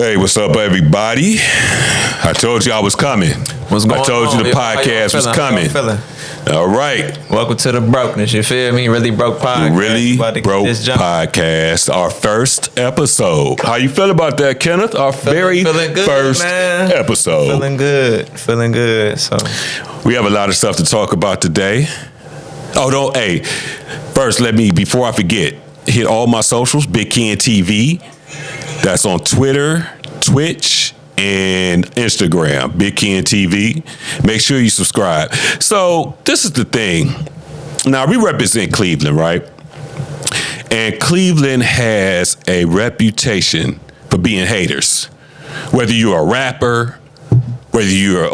Hey, what's up, everybody? I told you I was coming. What's going on? I told you the How podcast was coming. All right. Welcome to the Brokeness. You feel me? Really Broke Podcast. Really Broke Podcast. Our first episode. How you feel about that, Kenneth? Our very good, first episode. Feeling good. So we have a lot of stuff to talk about today. First, before I forget, hit all my socials, Big Ken TV. That's on Twitter, Twitch, and Instagram, Big Ken TV. Make sure you subscribe. So this is the thing. Now, we represent Cleveland, right? And Cleveland has a reputation for being haters. Whether you're a rapper, whether you're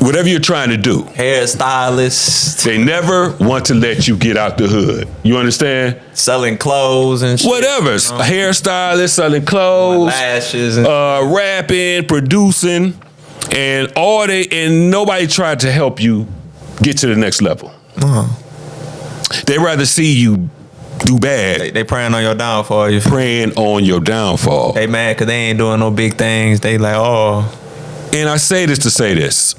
whatever you're trying to do. Hairstylists. They never want to let you get out the hood. You understand? Selling clothes and shit. Whatever. Hairstylists, selling clothes. Lashes. And rapping, producing. And nobody tried to help you get to the next level. They rather see you do bad. They praying on your downfall. Praying on your downfall. They mad because they ain't doing no big things. They like, And I say this to say this.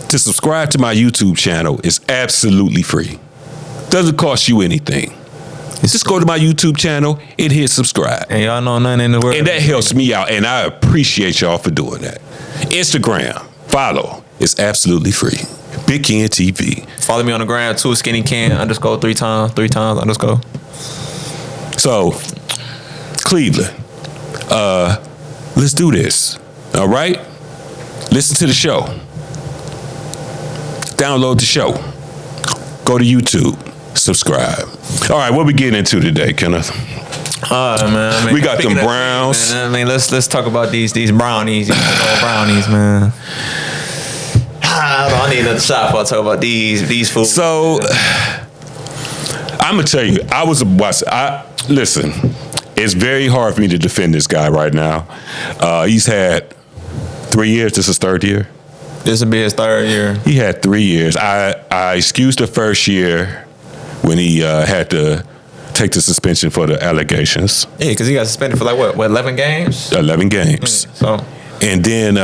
To subscribe to my YouTube channel is absolutely free. Doesn't cost you anything. Just go to my YouTube channel and hit subscribe. And y'all know nothing in the world. And that helps me out, and I appreciate y'all for doing that. Instagram, follow. It's absolutely free. Big Ken TV. Follow me on the gram too, Skinny Ken _ 3 times _ So, Cleveland, let's do this. All right? Listen to the show. Download the show. Go to YouTube. Subscribe. All right, what we getting into today, Kenneth? Man. We got them Browns. Let's talk about these brownies. These brownies, man. I need another shot before I talk about these foods. So, I'm gonna tell you, listen. It's very hard for me to defend this guy right now. He's had 3 years. This is third year. This will be his third year. He had 3 years. I excused the first year when he had to take the suspension for the allegations. Yeah, because he got suspended for 11 games? 11 games. So, and then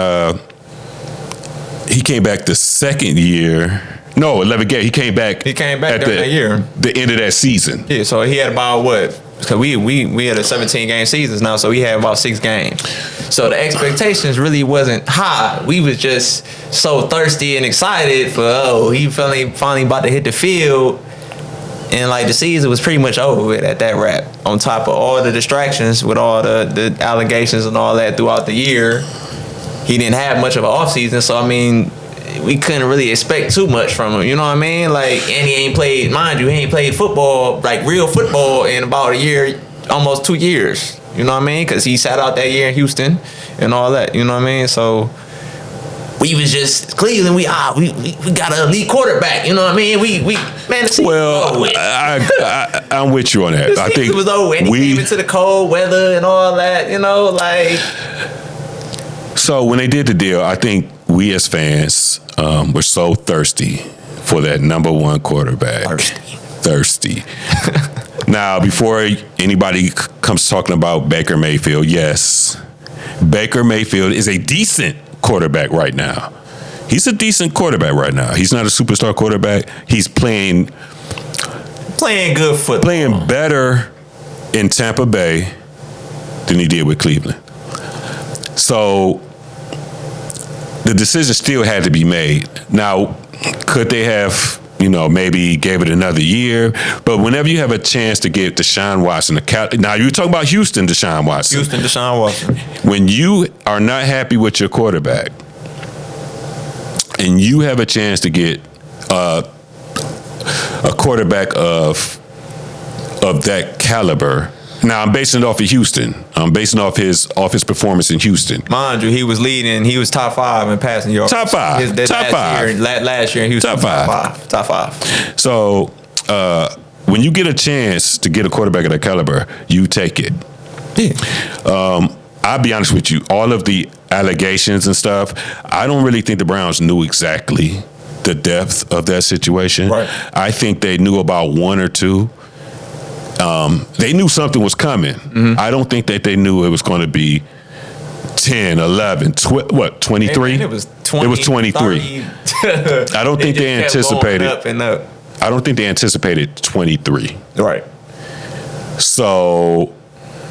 he came back the second year. No, 11 games. He came back during that year. The end of that season. Yeah, so he had about what? Because we had a 17-game seasons now, so he had about 6 games. So the expectations really wasn't high. We was just so thirsty and excited for, he finally about to hit the field. And the season was pretty much over with at that wrap. On top of all the distractions with all the allegations and all that throughout the year, he didn't have much of an offseason. So, we couldn't really expect too much from him. You know what I mean? And he ain't played, mind you, he ain't played football, real football in about a year, almost 2 years. You know what I mean? Because he sat out that year in Houston and all that. You know what I mean? So we was just Cleveland. We got an elite quarterback. You know what I mean? I'm with you on that. I think it was over. And he came into the cold weather and all that. So when they did the deal, I think we as fans were so thirsty for that number one quarterback. Thirsty. Now, before anybody comes talking about Baker Mayfield, yes, Baker Mayfield is a decent quarterback right now. He's a decent quarterback right now. He's not a superstar quarterback. He's playing good football. Playing better in Tampa Bay than he did with Cleveland. So the decision still had to be made. Now, could they have, maybe gave it another year? But whenever you have a chance to get Deshaun Watson, now you're talking about Houston Deshaun Watson. When you are not happy with your quarterback, and you have a chance to get a quarterback of that caliber. Now I'm basing it off of Houston. I'm basing off his performance in Houston. Mind you, he was leading. He was top 5 in passing yards. Top 5. Last year in Houston. Top 5. So when you get a chance to get a quarterback of that caliber, you take it. Yeah. I'll be honest with you. All of the allegations and stuff, I don't really think the Browns knew exactly the depth of that situation. Right. I think they knew about 1 or 2. They knew something was coming. I don't think that they knew it was going to be 10, 11, 23? It was 20. It was 23. 30. I don't think they just kept going anticipated. up and up. I don't think they anticipated 23. Right. So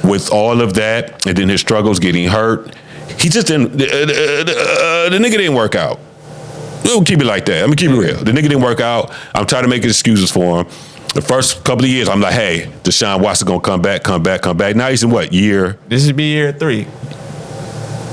with all of that, and then his struggles getting hurt, he just didn't. The nigga didn't work out. We'll keep it like that. I'm gonna keep it real. The nigga didn't work out. I'm trying to make excuses for him. The first couple of years, I'm like, hey, Deshaun Watson gonna come back. Now he's in what year? This would be year 3.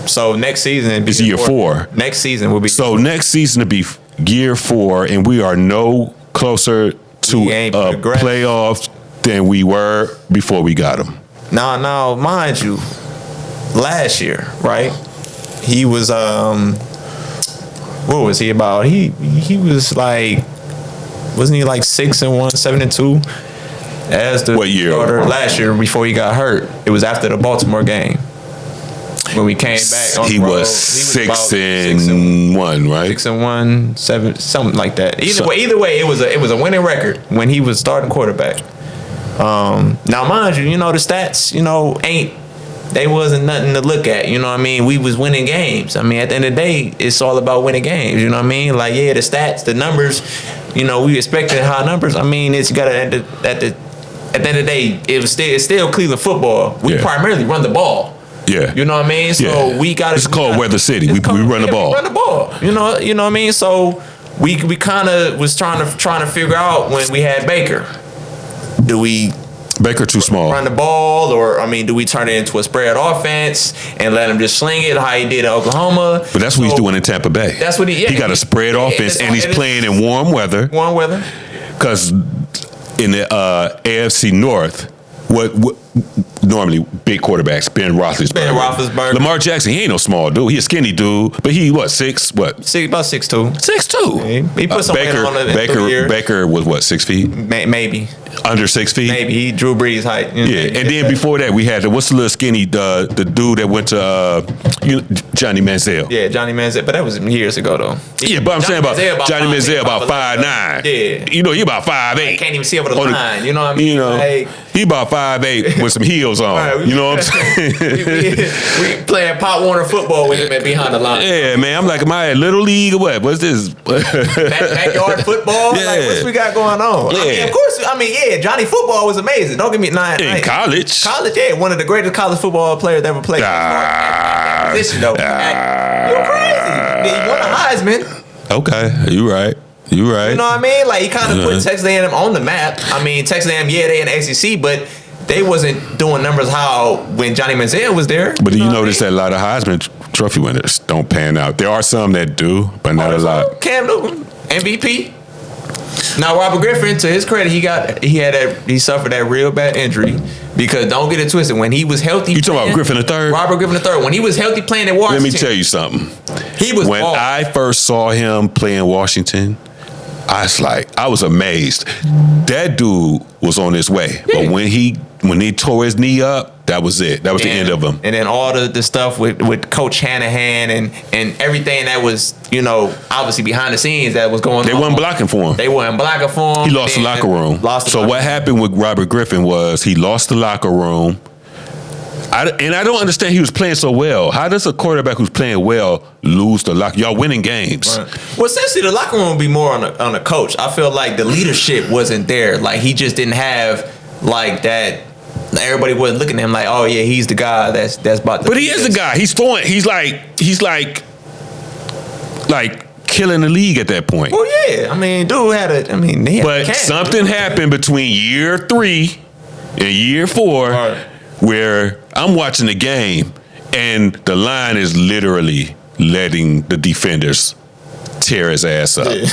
So next season It's year 4. Next season will be. So next season to be year 4, and we are no closer to We ain't a progressed. playoff than we were before we got him. Now, mind you, last year, right? He was what was he about? He was like, wasn't he like 6-1, 7-2? As the What year? starter last year before he got hurt. It was after the Baltimore game when we came back. On He the road. was 6-1, right? 6-1, 7, something like that. So- Either way, it was a winning record when he was starting quarterback. Now, mind you, the stats, they wasn't nothing to look at. You know what I mean? We was winning games. I mean, at the end of the day, it's all about winning games. You know what I mean? Like, yeah, the stats, the numbers. We expected high numbers. I mean, it's got to at the end of the day, it's still Cleveland football. We Yeah. primarily run the ball. Yeah. You know what I mean? So Yeah. we got. It's called Weather City. We run the ball. We run the ball. You know what I mean? So we kind of was trying to figure out when we had Baker. Do we Baker too small. run the ball, or do we turn it into a spread offense and let him just sling it how he did in Oklahoma? But that's what he's doing in Tampa Bay. That's what he got a spread offense, and he's playing in warm weather. Warm weather. Because in the AFC North, what normally big quarterbacks, Ben Roethlisberger. Lamar Jackson, he ain't no small dude. He a skinny dude, but he what, 6? What? About 6'2". 6'2". He put some weight on it in 3 years. Baker was what, 6 feet? Maybe. Under 6 feet? Maybe. He Drew Brees height. Yeah, and then before that, we had what's the little skinny, the dude that went to Johnny Manziel. Yeah, Johnny Manziel, but that was years ago though. Yeah, but I'm saying about Johnny Manziel about 5'9". Yeah. He about 5'8". Can't even see over the line. You know what I mean? Like, he about 5'8" with some heels on. Right, you know what I'm saying? we playing Pop Warner football with him behind the line. Yeah, man. I'm like, am I at Little League or what? What's this? Backyard football? Yeah. Like, what's we got going on? Yeah. Of course, Johnny football was amazing. Don't get me In college. College, yeah. One of the greatest college football players ever played. Position, though. You're crazy. He won a Heisman. Okay, you right. You right. You know what I mean? Like, he kind of put Texas A&M on the map. Texas A&M, they in the SEC, but they wasn't doing numbers how when Johnny Manziel was there. But do you notice that a lot of Heisman Trophy winners don't pan out? There are some that do, but not a lot. Cam Newton, MVP. Now Robert Griffin, to his credit, he suffered that real bad injury because don't get it twisted. When he was healthy, You talking about Griffin III? Robert Griffin III. When he was healthy playing in Washington, Let me tell you something. he was When balling. I first saw him play in Washington, I was amazed. That dude was on his way. Yeah. But when he tore his knee up, that was it. That was the end of him. And then all the stuff with Coach Shanahan and everything that was, obviously behind the scenes that was going on. They wasn't blocking for him. They weren't blocking for him. He lost the locker room. What happened with Robert Griffin was he lost the locker room. I don't understand he was playing so well. How does a quarterback who's playing well lose the locker? Y'all winning games. Right. Well, essentially, the locker room would be more on a coach. I feel like the leadership wasn't there. Like, he just didn't have, like, that. Everybody wasn't looking at him like, oh, yeah, he's the guy that's about to. But he is the guy. He's throwing. He's like killing the league at that point. Well, yeah. Dude had he had But something happened between year 3 and year 4 Right. where I'm watching the game and the line is literally letting the defenders tear his ass up. Yeah.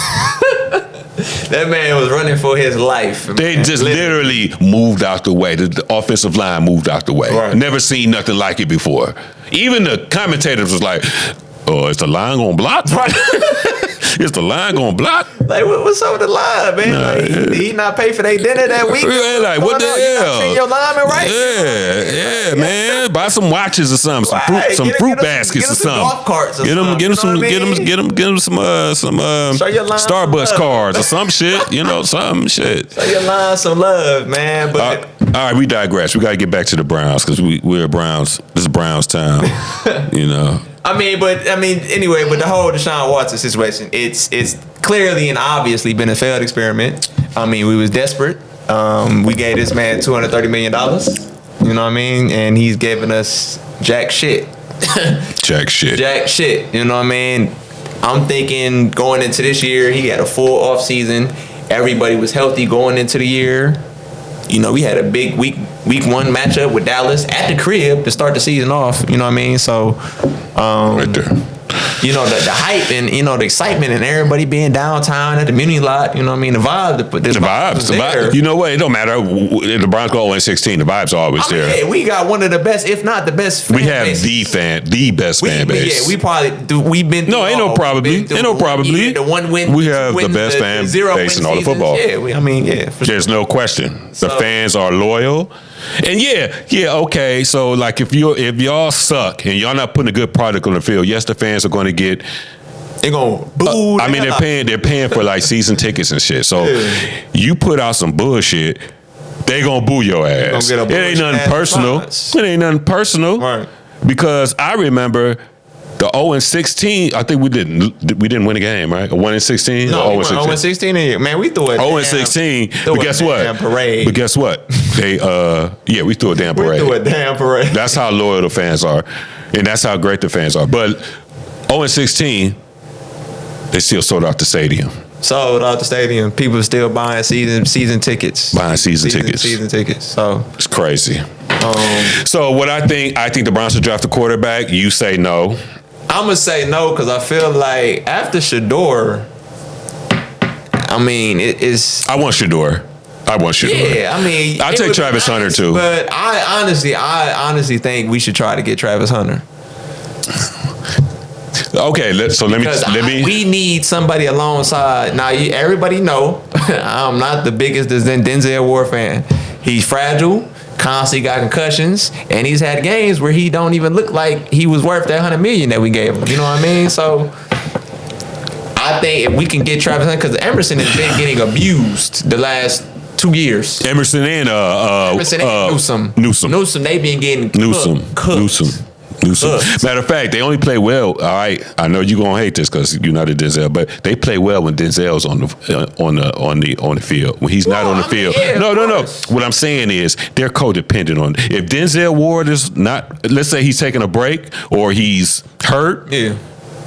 That man was running for his life. They man. just literally moved out the way. The offensive line moved out the way. Right. Never seen nothing like it before. Even the commentators was like, oh, is the line gonna block? Right. Is the line gonna block? Like, what's up with the line, man? Like, did he not pay for their dinner that week? Yeah, like, what the You not hell? treating your lineman right? Yeah, man. Buy some watches or something, some Right. fruit Get fruit him baskets or some something. golf carts or Get something, them you know some, what I get mean? them some Show your line some Starbucks love. cards or some shit. You know, some shit. Show your line some love, man. But All right, we digress. We got to get back to the Browns because we're Browns. This is Browns town. You know. Anyway, but the whole Deshaun Watson situation, it's clearly and obviously been a failed experiment. I mean, we was desperate. We gave this man $230 million. You know what I mean? And he's giving us jack shit. Jack shit. Jack shit. You know what I mean? I'm thinking going into this year, he had a full off season. Everybody was healthy going into the year. You know, we had a big week one matchup with Dallas at the crib to start the season off. You know what I mean? So, Right there. you know, the hype and, you know, the excitement and everybody being downtown at the muni lot. You know what I mean? The vibe. The vibes. was The there. vibe. You know what? It don't matter. If the Browns go 0-16, the vibe's always I mean, there. yeah, we got one of the best, if not the best. We fan have bases. the best fan base. Yeah, we probably do. We've been. No, ain't no probably. Ain't no probably. The one win. We have the best fan base in all of football. Yeah, for sure. There's no question. The So- fans are loyal. And okay. So like if y'all suck and y'all not putting a good product on the field, yes, the fans are going to get. They're gonna boo. I mean, they're paying for like season tickets and shit. So you put out some bullshit, they gonna boo your ass. Gonna get a It ain't nothing bullshit ass personal. response. It ain't nothing personal. Right. Because I remember the 0-16. I think we didn't win a game, right? A 1-16. No, or we 0-16. went 0-16 in here. Man, we threw it. 0-16. Threw But a guess damn what? parade. But guess what? They we threw a damn We parade. threw a damn parade. That's how loyal the fans are, and that's how great the fans are. But 0-16, they still sold out the stadium. Sold out the stadium. People are still buying season tickets. Buying season tickets. Season tickets. So It's crazy. So what I think the Browns should draft a quarterback. You say no. I'm gonna say no because I feel like after Shador, I mean it's. I want Shador. Yeah, I mean, I'll it take would be Travis Hunter nice, too. But I honestly think we should try to get Travis Hunter. Okay, let me. We need somebody alongside. Now, everybody know I'm not the biggest Denzel Ward fan. He's fragile, constantly got concussions, and he's had games where he don't even look like he was worth that $100 million that we gave him. You know what I mean? So I think if we can get Travis Hunter, because Emerson has been getting abused the last 2 years. Emerson and Newsome, they been getting cooked. Newsome. Matter of fact, they only play well. All right, I know you're gonna hate this because you're not a Denzel, but they play well when Denzel's on the field. When he's not on the field, no. What I'm saying is they're codependent on. If Denzel Ward is not, let's say he's taking a break or he's hurt,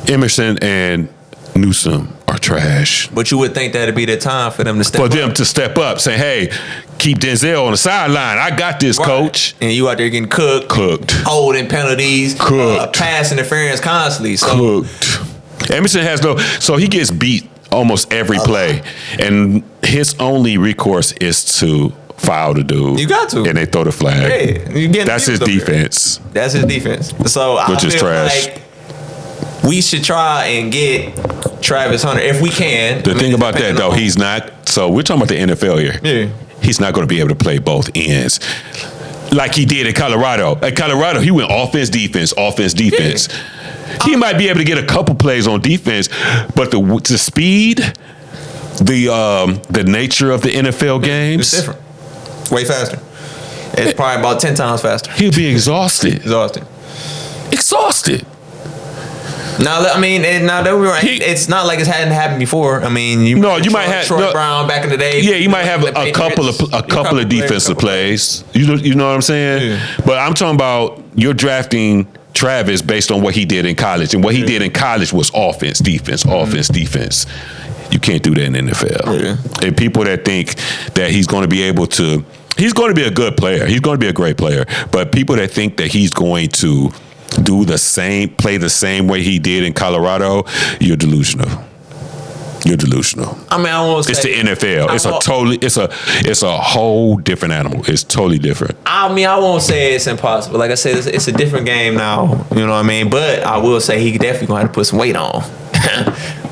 Emerson and Newsome are trash. But you would think that'd be the time for them to step up. For them to step up, say, "Hey, keep Denzel on the sideline. I got this, coach." And you out there getting cooked, holding penalties, pass interference constantly. So Cooked. Emerson has no, so he gets beat almost every play, and his only recourse is to foul the dude. You got to, and they throw the flag. Yeah, that's his defense. That's his defense. So which is trash. Like we should try and get Travis Hunter if we can. The thing about that though, he's not. So we're talking about the NFL here. Yeah. He's not going to be able to play both ends like he did in Colorado. At Colorado, he went offense, defense. Yeah. He might be able to get a couple plays on defense, but the speed, the nature of the NFL games, it's different. Way faster. It's probably about 10 times faster. He'll be exhausted. Exhausted. Now, I mean, it's not like it hadn't happened before. I mean, you might have Troy Brown back in the day. Yeah, you might have a couple of defensive plays. You know what I'm saying? Yeah. But I'm talking about you're drafting Travis based on what he did in college, and what he did in college was offense, defense, offense, defense. You can't do that in the NFL. Yeah. And people that think that he's going to be able to, he's going to be a good player. He's going to be a great player. But people that think that he's going to play the same way he did in Colorado, you're delusional. I mean, I won't say it's the NFL. It's a whole different animal. It's totally different. I mean, I won't say it's impossible. Like I said, it's a different game now. You know what I mean? But I will say he definitely gonna have to put some weight on.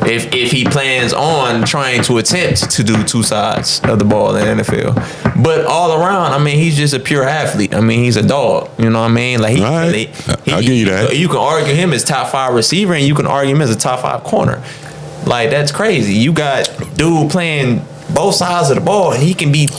if he plans on trying to attempt to do two sides of the ball in the NFL. But all around, I mean, he's just a pure athlete. I mean, he's a dog. You know what I mean? Like I'll give you that. You can argue him as top 5 receiver, and you can argue him as a top 5 corner. Like, that's crazy. You got dude playing both sides of the ball, and he can be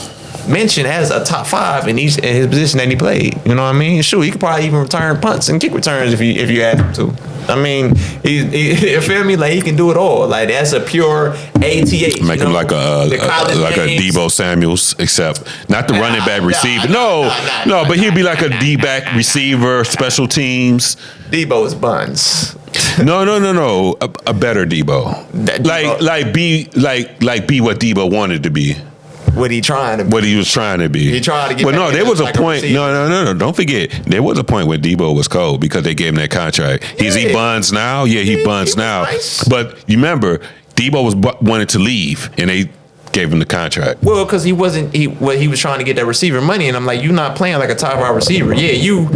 mentioned as a top 5 in his position that he played. You know what I mean? Sure, he could probably even return punts and kick returns if you had him to. I mean, he you feel me? Like, he can do it all. Like, that's a pure ATH. Make him like a Debo Samuels, except not the running back receiver. But he'd be like a D-back receiver, special teams. Debo is buns. No. A better Debo. Be what Debo wanted to be. What he was trying to be. He tried to get. Well, no, there was a point. No. Don't forget, there was a point where Debo was cold because they gave him that contract. Yeah. Is he buns now? Yeah, he buns now. Nice. But you remember, Debo wanted to leave, and they gave him the contract. Well, because he was trying to get that receiver money, and I'm like, you're not playing like a top 5 receiver. Yeah, you.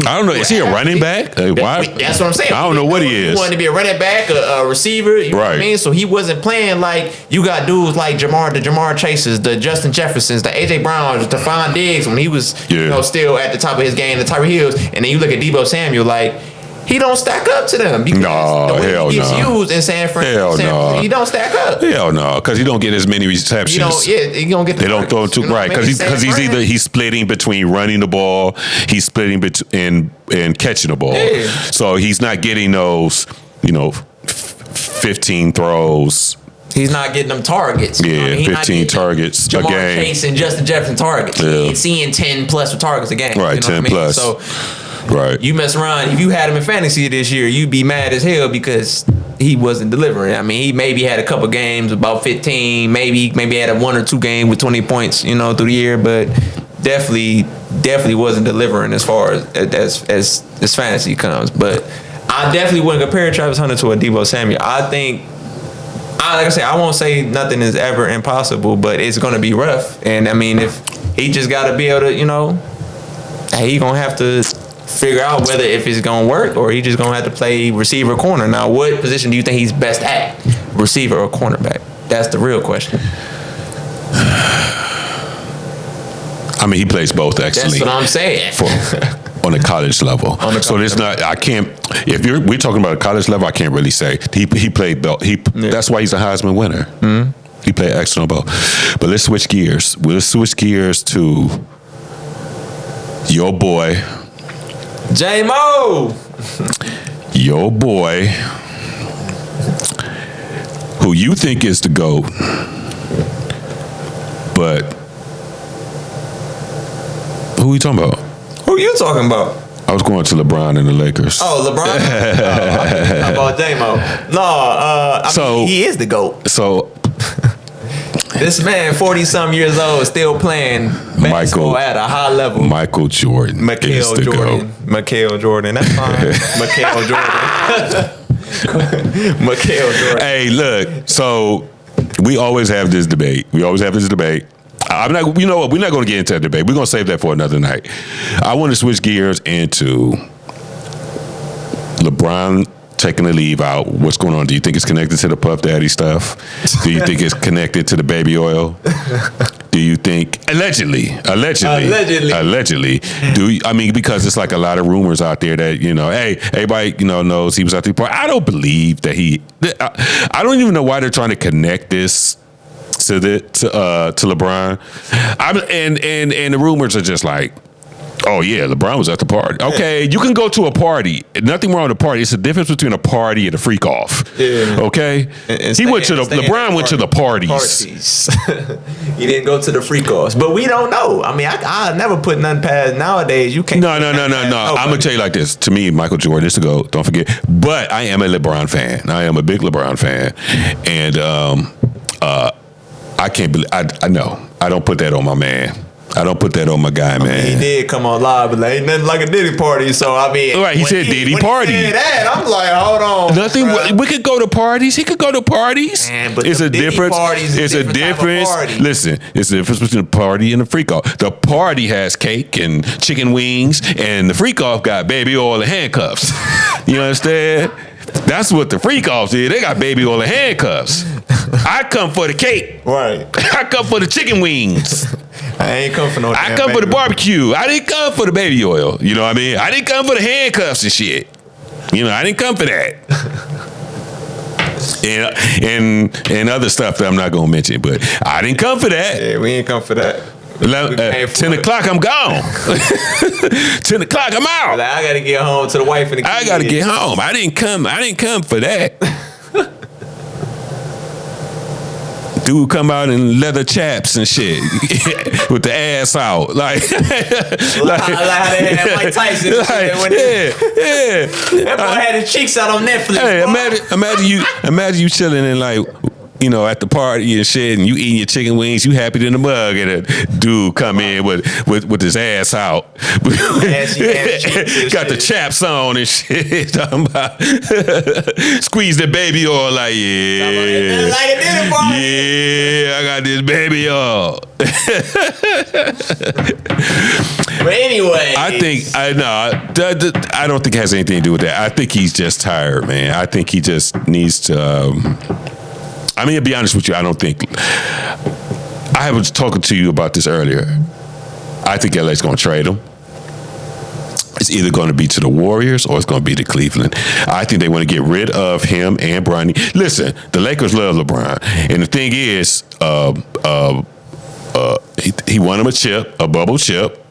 I don't know. Is he a running back? Why? That's what I'm saying. I don't know what he is. He wanted to be a running back, a receiver. You know what I mean? So he wasn't playing like you got dudes like the Jamar Chases, the Justin Jeffersons, the AJ Browns, the Stephon Diggs when he was still at the top of his game, the Tyreek Hills, and then you look at Debo Samuel like. He don't stack up to them because the way he gets used in San Francisco, he don't stack up. Hell no, because he don't get as many receptions. He don't get. They don't throw too right because he's splitting between running the ball, he's splitting between and catching the ball. Yeah. So he's not getting those, 15 throws. He's not getting them targets. Yeah, 15 targets a game. Jamar Chase and Justin Jefferson targets. Yeah. He ain't seeing 10 plus targets a game. Right, 10 plus. So. Right. You mess around. If you had him in fantasy this year, you'd be mad as hell because he wasn't delivering. I mean, he maybe had a couple games, about 15, maybe had a 1 or 2 game with 20 points, through the year, but definitely wasn't delivering as far as fantasy comes. But I definitely wouldn't compare Travis Hunter to a Debo Samuel. I think, like I said, I won't say nothing is ever impossible, but it's going to be rough. And I mean, if he just got to be able to, he going to have to figure out whether if it's gonna work or he just gonna have to play receiver corner. Now, what position do you think he's best at, receiver or cornerback? That's the real question. I mean, he plays both actually. That's what I'm saying. On a college level. So there's not. I can't. If we're talking about a college level, I can't really say he played both. That's why he's a Heisman winner. Mm-hmm. He played excellent both. But let's switch gears. We'll switch gears to your boy. J-Mo! Your boy, who you think is the GOAT, but who are you talking about? Who are you talking about? I was going to LeBron and the Lakers. Oh, LeBron? How about J-Mo? No, mean, he is the GOAT. So... This man, 40-something years old, still playing basketball at a high level. Michael Jordan. Mikhail Jordan. That's fine. Mikhail Jordan. Hey, look. So we always have this debate. I'm not. You know what? We're not going to get into that debate. We're going to save that for another night. I want to switch gears into LeBron taking the leave out. What's going on? Do you think it's connected to the Puff Daddy stuff? Do you think it's connected to the baby oil? Do you think allegedly? Because it's like a lot of rumors out there that hey, everybody knows he was at the party. I don't believe that I don't even know why they're trying to connect this to LeBron. And the rumors are just like, oh yeah, LeBron was at the party. Okay, you can go to a party. Nothing wrong with a party. It's the difference between a party and a freak off. Yeah. Okay, LeBron went to the parties. He didn't go to the freak offs, but we don't know. I mean, I never put nothing past. Nowadays, you can't. No. I'm gonna tell you like this. To me, Michael Jordan is the GOAT. Don't forget. But I am a LeBron fan. I am a big LeBron fan, and I can't believe. I know. I don't put that on my man. I don't put that on my guy, man. I mean, he did come on live, but ain't nothing like a Diddy party. So I mean, right? He said Diddy party. He said that, I'm like, hold on. Nothing. Bro. We could go to parties. He could go to parties. Man, but it's a difference. It's a difference. Listen, it's the difference between a party and a freak off. The party has cake and chicken wings, and the freak off got baby oil and handcuffs. You understand? That's what the freak offs did. They got baby oil and handcuffs. I come for the cake. Right. I come for the chicken wings. I ain't come for no. I come for the barbecue. I didn't come for the baby oil. You know what I mean? I didn't come for the handcuffs and shit. You know, I didn't come for that. and other stuff that I'm not gonna mention, but I didn't come for that. Yeah, we ain't come for that. 10 o'clock, I'm gone. 10 o'clock, I'm out. Like, I gotta get home to the wife and the kids. I gotta get home. I didn't come for that. Dude come out in leather chaps and shit with the ass out, like how they had Mike Tyson. That boy had his cheeks out on Netflix. Hey, imagine you chilling in like, you know, at the party and shit, and you eating your chicken wings, you happy than the mug, and a dude come in with his ass out, got the chaps on and shit, talking about squeeze the baby oil, like yeah, I got this baby oil. But anyway, I don't think it has anything to do with that. I think he's just tired, man. I think he just needs to. I mean, to be honest with you, I don't think. I was talking to you about this earlier. I think LA's going to trade him. It's either going to be to the Warriors or it's going to be to Cleveland. I think they want to get rid of him and Bronny. Listen, the Lakers love LeBron, and the thing is, he won him a bubble chip.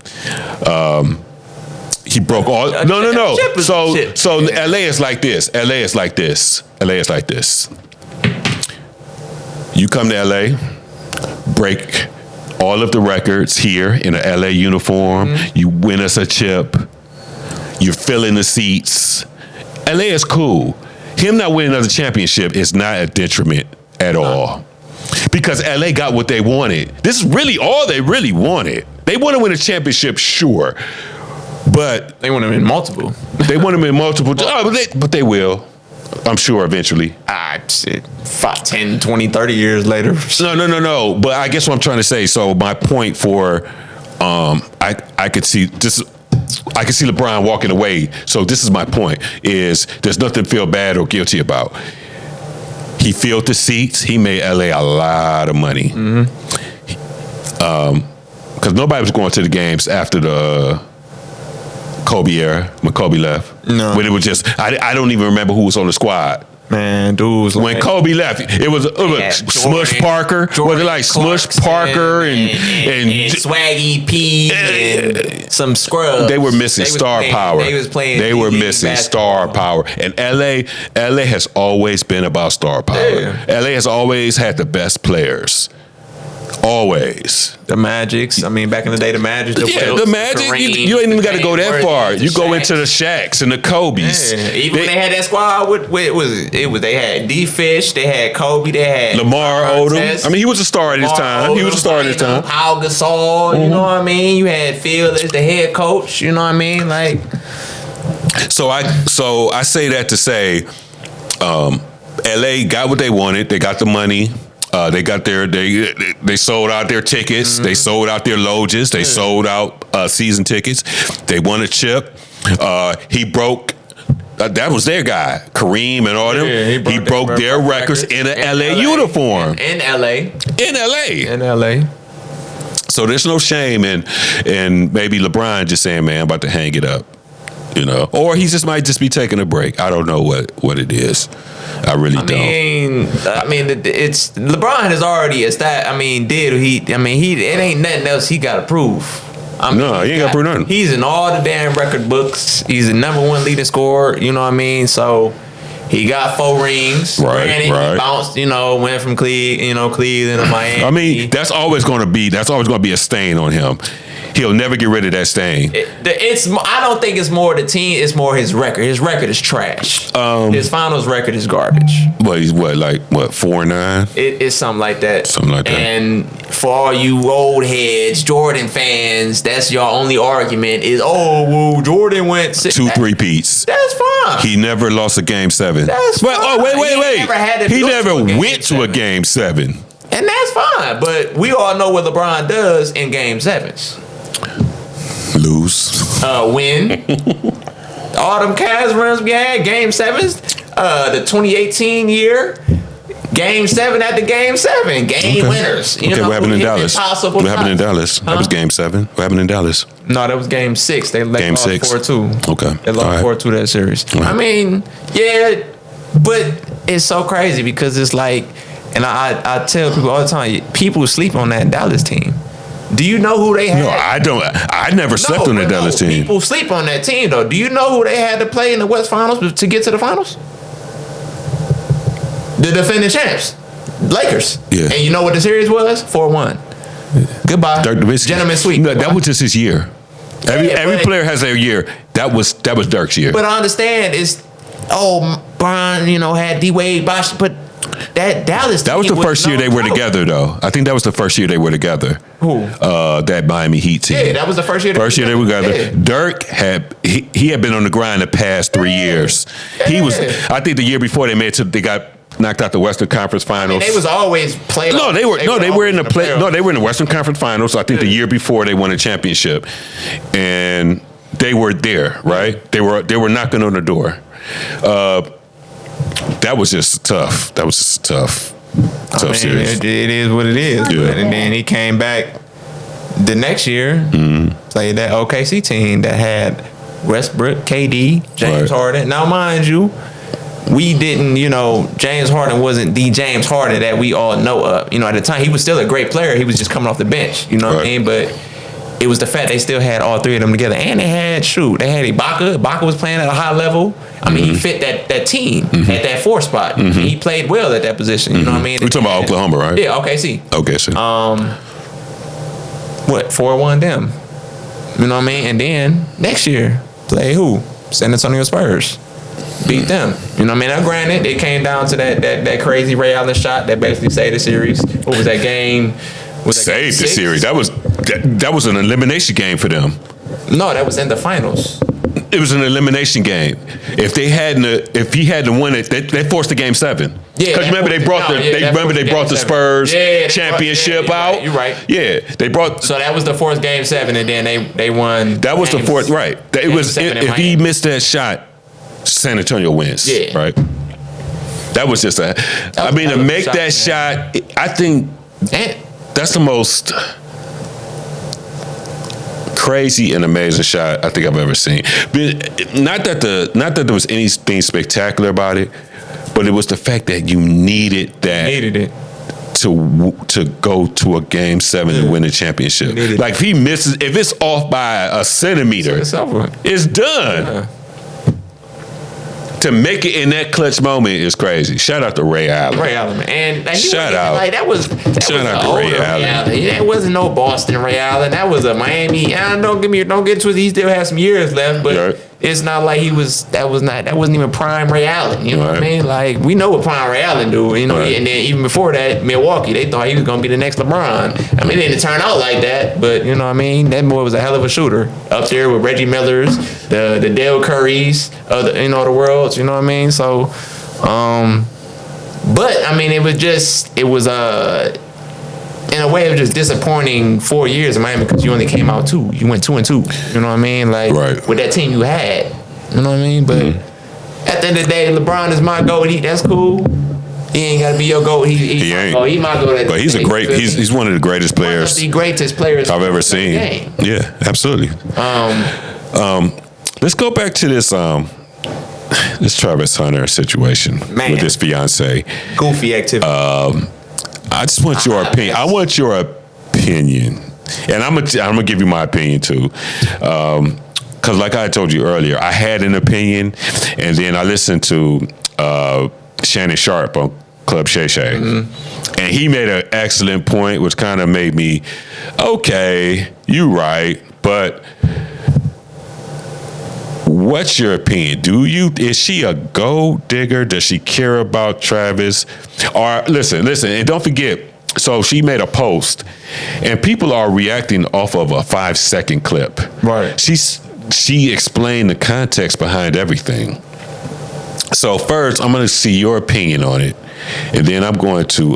He broke all. No. So LA is like this. You come to LA, break all of the records here in an LA uniform. Mm-hmm. You win us a chip. You're filling the seats. LA is cool. Him not winning another championship is not a detriment at all. Because LA got what they wanted. This is really all they really wanted. They want to win a championship, sure. But they want to win multiple. But they will. I'm sure eventually. Shit. 5, 10, 20, 30 years later. No. But I guess what I'm trying to say, so my point for I could see this. I can see LeBron walking away. So this is my point, is there's nothing to feel bad or guilty about. He filled the seats. He made LA a lot of money. Because nobody was going to the games after the Kobe era, when Kobe left. No. When it was just, I don't even remember who was on the squad. Man, dudes. When Kobe left, it was Smush Parker. Was it like Smush Parker and Swaggy P and some scrubs? They were missing star power. They were missing star power. And LA has always been about star power. Yeah. LA has always had the best players. Always. The Magics. I mean, back in the day, the Magic. The Magic. You ain't even got to go that far. You go into the Shaqs and the Kobe's. Yeah. Even when they had that squad, they had D Fish, they had Kobe, they had Lamar Odom. I mean, he was a star at his time. Pau Gasol. You know what I mean? You had Phil as the head coach. You know what I mean? Like. So I say that to say, LA got what they wanted. They got the money. They got they sold out their tickets. Mm-hmm. They sold out their loges. They sold out season tickets. They won a chip. He broke. That was their guy, Kareem and all them. Yeah, he broke their records in an LA uniform. In LA. So there's no shame in maybe LeBron just saying, "Man, I'm about to hang it up." You know, or he just might just be taking a break. I don't know what it is. I really don't. I mean, it's LeBron has already established. It ain't nothing else he got to prove. He ain't got to prove nothing. He's in all the damn record books. He's the #1 leading scorer. You know what I mean? So he got 4 rings. Right. He bounced. Went from Cleveland to Miami. I mean, that's always going to be a stain on him. He'll never get rid of that stain. I don't think it's more the team. It's more his record. His record is trash. His finals record is garbage. But he's 4-9? It's something like that. And for all you old heads, Jordan fans, that's your only argument is, Jordan went 2 3-peats. That's fine. He never lost a game 7. That's fine. Wait. He never went to a game 7. And that's fine. But we all know what LeBron does in game 7s. Lose. Win. All them Cavs runs we had, game 7s. the 2018 year. Game 7 after Game 7, game winners. Okay, what happened in Dallas? What happened in Dallas? That was Game 7. What happened in Dallas? No, that was Game 6. They lost 4-2. Okay, they lost 4-2 that series. Right. I mean, yeah, but it's so crazy because it's like, and I tell people all the time, people sleep on that Dallas team. Do you know who they had? No, I don't. I never slept on that Dallas team. People sleep on that team though. Do you know who they had to play in the West Finals to get to the finals? The defending champs, Lakers. Yeah. And you know what the series was? 4-1. Goodbye. Gentlemen sweep. No, that was just his year. Every player has their year. That was Dirk's year. But I understand Bron, had D-Wade, Bosh, but that Dallas that was the first year they were together, though. I think that was the first year they were together. Who? That Miami Heat team. Yeah, that was the first year. First year they were together. Yeah. Dirk he had been on the grind the past 3 years. Yeah. He was. I think the year before they got knocked out the Western Conference Finals. I mean, they was always playing. No, they were in the Western Conference Finals. I think the year before they won a championship, and they were there, right? They were knocking on the door. That was just tough. That was just a tough series. It is what it is. Yeah. And then he came back the next year, played that OKC team that had Westbrook, KD, James Harden. Now, mind you, we didn't, James Harden wasn't the James Harden that we all know of. At the time, he was still a great player. He was just coming off the bench. You know what I mean? But it was the fact they still had all three of them together. And they had Ibaka. Ibaka was playing at a high level. I mean, he fit that team at that 4 spot. He played well at that position. You know what I mean? We're talking about Oklahoma, right? Yeah, OKC. OKC. 4-1 them. You know what I mean? And then next year, play who? San Antonio Spurs. Beat them. You know what I mean? Now, granted, it came down to that crazy Ray Allen shot that basically saved the series. What was that game? Saved the series. That was an elimination game for them. No, that was in the finals. It was an elimination game. If he hadn't won it, they forced the Game 7. Yeah, because remember they brought the Spurs championship out. You're right. Yeah, they brought. So that was the fourth Game 7, and then they won. That was the fourth, right? It was if he missed that shot, San Antonio wins. Yeah, right. That was just to make that shot. I think that's the most crazy and amazing shot I think I've ever seen. But not that there was anything spectacular about it, but it was the fact that you needed that. To go to a Game 7 and win a championship. Like if he misses, if it's off by a centimeter, it's done. Yeah. To make it in that clutch moment is crazy. Shout out to Ray Allen. Ray Allen, man. Shout out. Like, that was Ray Allen. That wasn't no Boston Ray Allen. That was a Miami. And don't get twisted. He still has some years left, but it's not like he was. That wasn't even prime Ray Allen. You know what I mean? Like we know what prime Ray Allen do. And then even before that, Milwaukee, they thought he was gonna be the next LeBron. I mean, it didn't turn out like that, but you know what I mean. That boy was a hell of a shooter up there with Reggie Millers, the Dale Currys of the the world. You know what I mean? So, but I mean, it was in a way of just disappointing 4 years in Miami because you only came out 2. You went 2-2. You know what I mean? Like with that team you had. You know what I mean? But at the end of the day, LeBron is my GOAT. That's cool. He ain't gotta be your GOAT. He ain't. Oh, he my GOAT. But he's he's one of the greatest players. One of the greatest players I've ever seen. Yeah, absolutely. Let's go back to this Travis Hunter situation with his fiance. Goofy activity. I just want your opinion. I want your opinion, and I'm gonna give you my opinion too. Because like I told you earlier, I had an opinion, and then I listened to Shannon Sharp on Club Shay Shay, and he made an excellent point, which kind of made me, okay, you right, but what's your opinion? Is she a gold digger? Does she care about Travis? Or listen, and don't forget, so she made a post, and people are reacting off of a 5-second clip. Right. She explained the context behind everything. So first, I'm going to see your opinion on it, and then I'm going to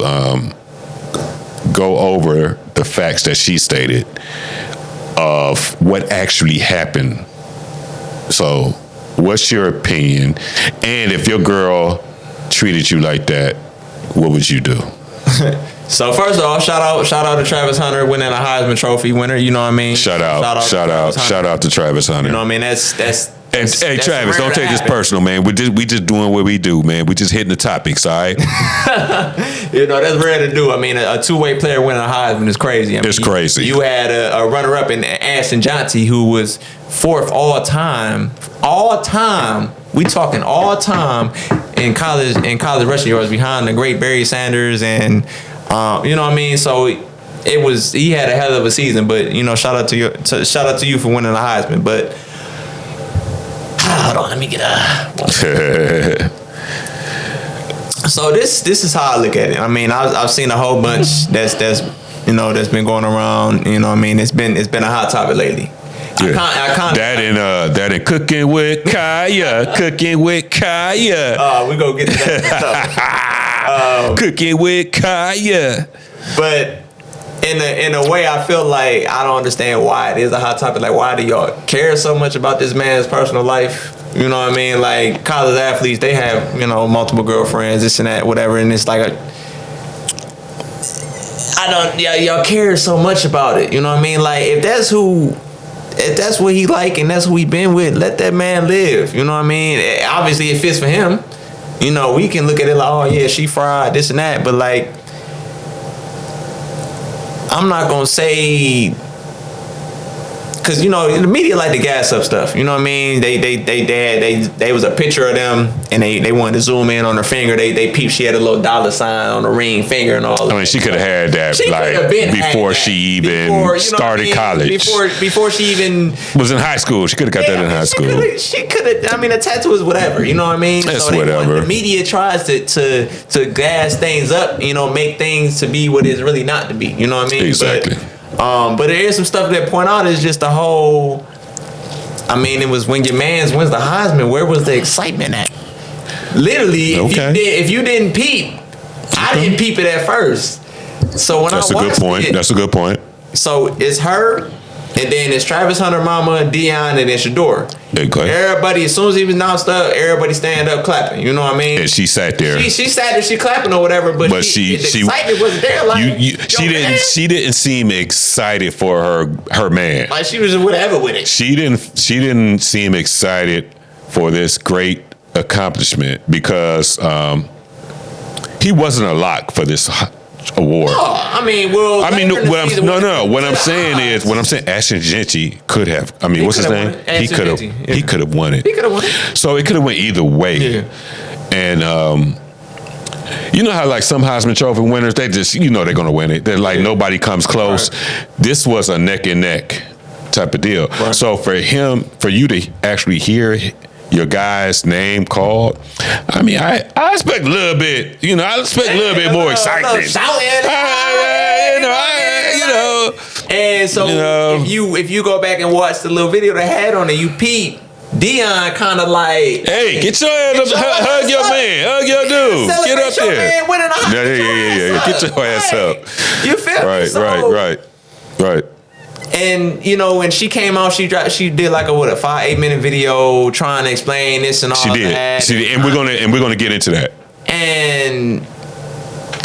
go over the facts that she stated of what actually happened. So What's your opinion? And if your girl treated you like that, what would you do? So first off, shout out to Travis Hunter winning a Heisman Trophy winner. You know what I mean? Shout out to Travis Hunter. You know what I mean? That's Hey Travis, don't take this happen. personal, man. We just doing what we do, man. We just hitting the topics, all right? You know, that's rare to do. I mean, a two-way player winning a Heisman is crazy. I mean, It's crazy. You had a runner-up in Ashton Johnson who was fourth all time. We talking all time in college rushing yards behind the great Barry Sanders and you know what I mean. So he had a hell of a season. But you know, shout out to you for winning the Heisman. But hold on, let me get So this is how I look at it. I mean, I've seen a whole bunch that's been going around. You know what I mean? It's been a hot topic lately. Yeah. That and cooking with Kaya. we gonna get to that stuff. Cooking with Kaya. But in a way, I feel like I don't understand why it is a hot topic. Like, why do y'all care so much about this man's personal life? You know what I mean? Like, college athletes, they have, you know, multiple girlfriends, this and that, whatever. And it's like y'all care so much about it. You know what I mean? Like, if that's what he like and that's who he been with, let that man live. You know what I mean? Obviously, it fits for him. You know, we can look at it like, oh yeah, she fried, this and that. But like, I'm not gonna say, cause you know the media like to gas up stuff. You know what I mean? They was a picture of them and they wanted to zoom in on her finger. They peeped. She had a little dollar sign on the ring finger and all. I mean, she could have had that before she even started college. Before she even was in high school. She could have got that in high school. She could have. I mean, a tattoo is whatever. You know what I mean? That's whatever. The media tries to gas things up. You know, make things to be what it's really not to be. You know what I mean? Exactly. But there is some stuff that point out is just the whole. I mean, it was when your man's wins the Heisman. Where was the excitement at? Literally, if you didn't peep, I didn't peep it at first. So when That's I watched That's a good point. So it's her, and then it's Travis Hunter, Mama, Dion, and then Shador. Okay. Everybody, as soon as he was announced up, everybody stand up clapping. You know what I mean? And she sat there. She sat there, she clapping or whatever, but the excitement wasn't there. Like she didn't seem excited for her man. Like she was just whatever with it. She didn't seem excited for this great accomplishment because he wasn't a lock for this award. Oh, I mean, well, What I'm saying, Ashton Jeanty could have. I mean, what's his name? He could have won it. He could have won it. So it could have went either way. Yeah. And you know how like some Heisman Trophy winners, they just they're gonna win it. They're like nobody comes close. Right. This was a neck and neck type of deal. Right. So for you to actually hear your guy's name called, I mean, I expect a little bit, I expect a little bit more excitement. And so if you go back and watch the little video they had on it, you peep, Dion kind of like, hey, get your hands up, hug your man, hug your dude, get up there. Yeah. Get your ass up. You feel me? Right. And when she came out, she did like a 5-8 minute video trying to explain this and all that. She did, and we're gonna get into that. And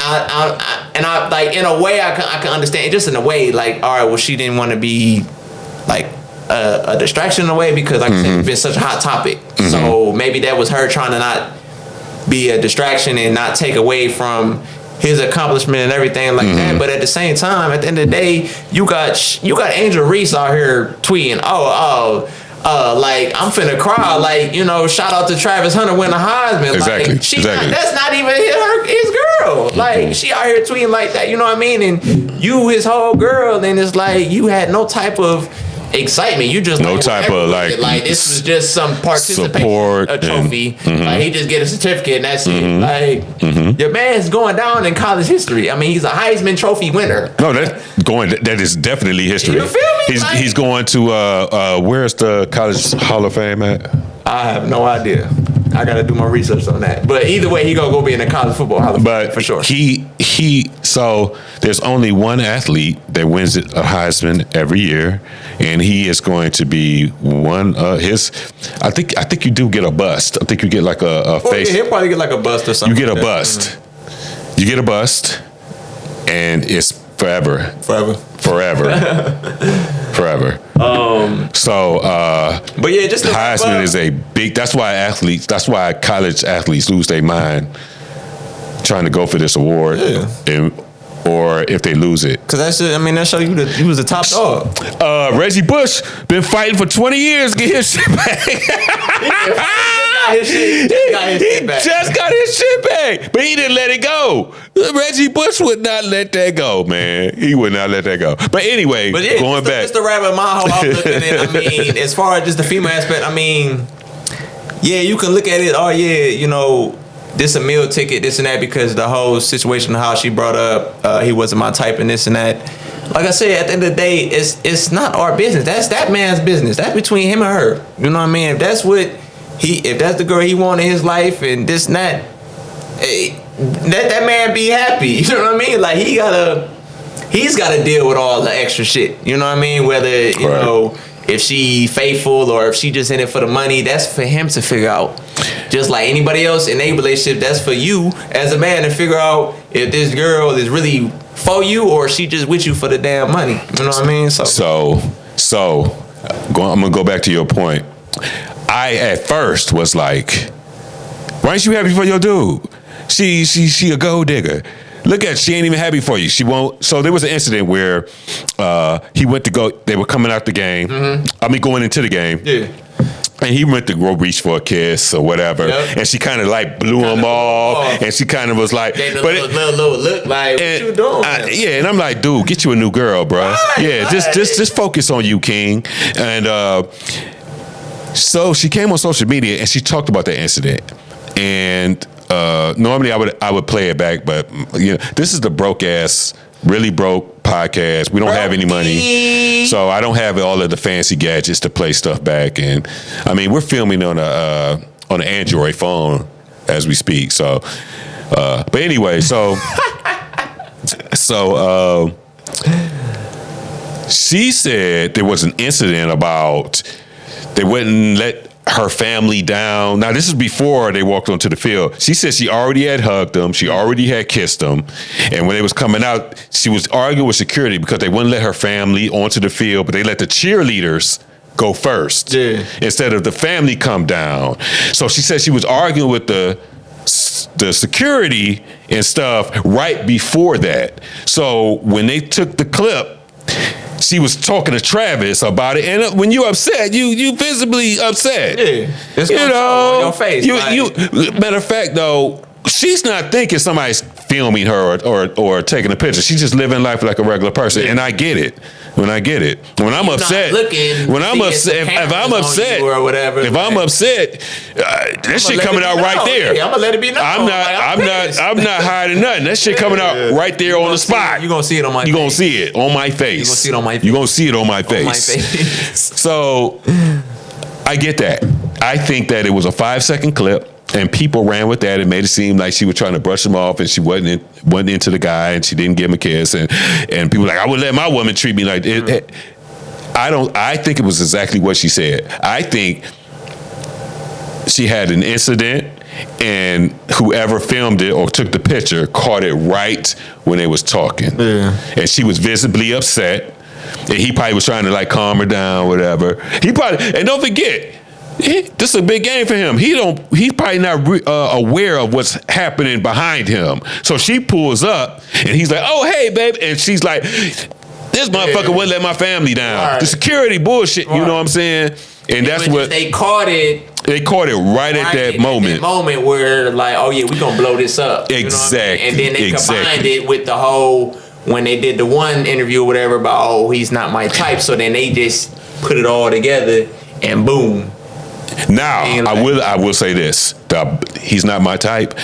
I like in a way I can understand, just in a way, like, all right, well, she didn't want to be like a distraction in a way because like I said, it's been such a hot topic. Mm-hmm. So maybe that was her trying to not be a distraction and not take away from his accomplishment and everything like that. But at the same time, at the end of the day, you got Angel Reese out here tweeting, like I'm finna cry, like shout out to Travis Hunter winning the Heisman. Exactly. Like that's not even his girl. Like she out here tweeting like that. You know what I mean? And you his whole girl, and it's like you had no type of excitement. You just no type of like this was just some participation, support, a trophy. Like he just get a certificate and that's it. Like your man's going down in college history. I mean, he's a Heisman Trophy winner. No, that is definitely history. You feel me? He's going to where's the College Hall of Fame at? I have no idea. I gotta do my research on that. But either way, he gonna go be in the college football Hall of Fame But for sure. So there's only one athlete that wins a Heisman every year, and he is going to be one his. I think you do get a bust. I think you get like a face. He'll probably get like a bust or something. You get a like bust. You get a bust, and it's forever. Forever. Forever. But yeah, just Heisman is a big. That's why college athletes lose their mind trying to go for this award, or if they lose it. Because that show you that he was the top dog. Reggie Bush been fighting for 20 years to get his shit back. He just got his shit back, but he didn't let it go. Reggie Bush would not let that go, man. He would not let that go. But anyway, going back. Just to wrap up my whole outlook on it, I mean, as far as just the female aspect, I mean, yeah, you can look at it, this a meal ticket, this and that, because the whole situation, how she brought up, he wasn't my type and this and that. Like I said, at the end of the day, it's not our business. That's that man's business. That's between him and her. You know what I mean? If that's the girl he wanted in his life and this and that, let that man be happy. You know what I mean? Like he's gotta deal with all the extra shit. You know what I mean? Whether you know if she faithful or if she just in it for the money, that's for him to figure out. Just like anybody else in a relationship, that's for you as a man to figure out if this girl is really for you or she just with you for the damn money. You know what I mean? So I'm gonna go back to your point. I at first was like, why ain't you happy for your dude? She a gold digger. Look at, she ain't even happy for you. She won't. So there was an incident where he went to go. They were coming out the game. Mm-hmm. Going into the game. Yeah. And he went to go reach for a kiss or whatever, and she kind of like blew him off, and she kind of was like, little look like, what you doing? And I'm like, dude, get you a new girl, bro. Just focus on you, King. And so she came on social media and she talked about that incident. And normally I would play it back, but this is the really broke podcast. We don't have any money, so I don't have all of the fancy gadgets to play stuff back. And we're filming on an Android phone as we speak. So, but anyway, so she said there was an incident about they wouldn't let her family down. Now, this is before they walked onto the field. She said she already had hugged them. She already had kissed them. And when they was coming out, she was arguing with security because they wouldn't let her family onto the field, but they let the cheerleaders go first instead of the family come down. So she said she was arguing with the security and stuff right before that. So when they took the clip, she was talking to Travis about it, and when you upset, you visibly upset. Yeah, it's gonna show on your face. Matter of fact, though, she's not thinking somebody's filming her or taking a picture. She's just living life like a regular person, and I get it. When I'm upset, if I'm upset, or whatever, if I'm upset, that shit coming out right there. Yeah, I'm gonna let it be known. I'm not hiding nothing. That shit coming out right there on the spot. You're gonna see it on my face. You're gonna see it on my face. You're gonna see it on my face. You're gonna see it on my face. So I get that. I think that it was a 5-second clip. And people ran with that and made it seem like she was trying to brush him off, and she wasn't into the guy, and she didn't give him a kiss, and people were like, I would let my woman treat me like it. I think it was exactly what she said. I think she had an incident, and whoever filmed it or took the picture caught it right when they was talking, and she was visibly upset, and he probably was trying to like calm her down, whatever. And don't forget, this is a big game for him. He's probably not aware of what's happening behind him. So she pulls up, and he's like, "Oh, hey, babe," and she's like, "This motherfucker wouldn't let my family down." Right. The security bullshit. You know what I'm saying? And that's what they caught it. They caught it right at that moment. That moment where like, oh yeah, we gonna blow this up. Exactly. You know what I mean? And then they combined it with the whole when they did the one interview or whatever about he's not my type. So then they just put it all together and boom. Now, I will say this. He's not my type.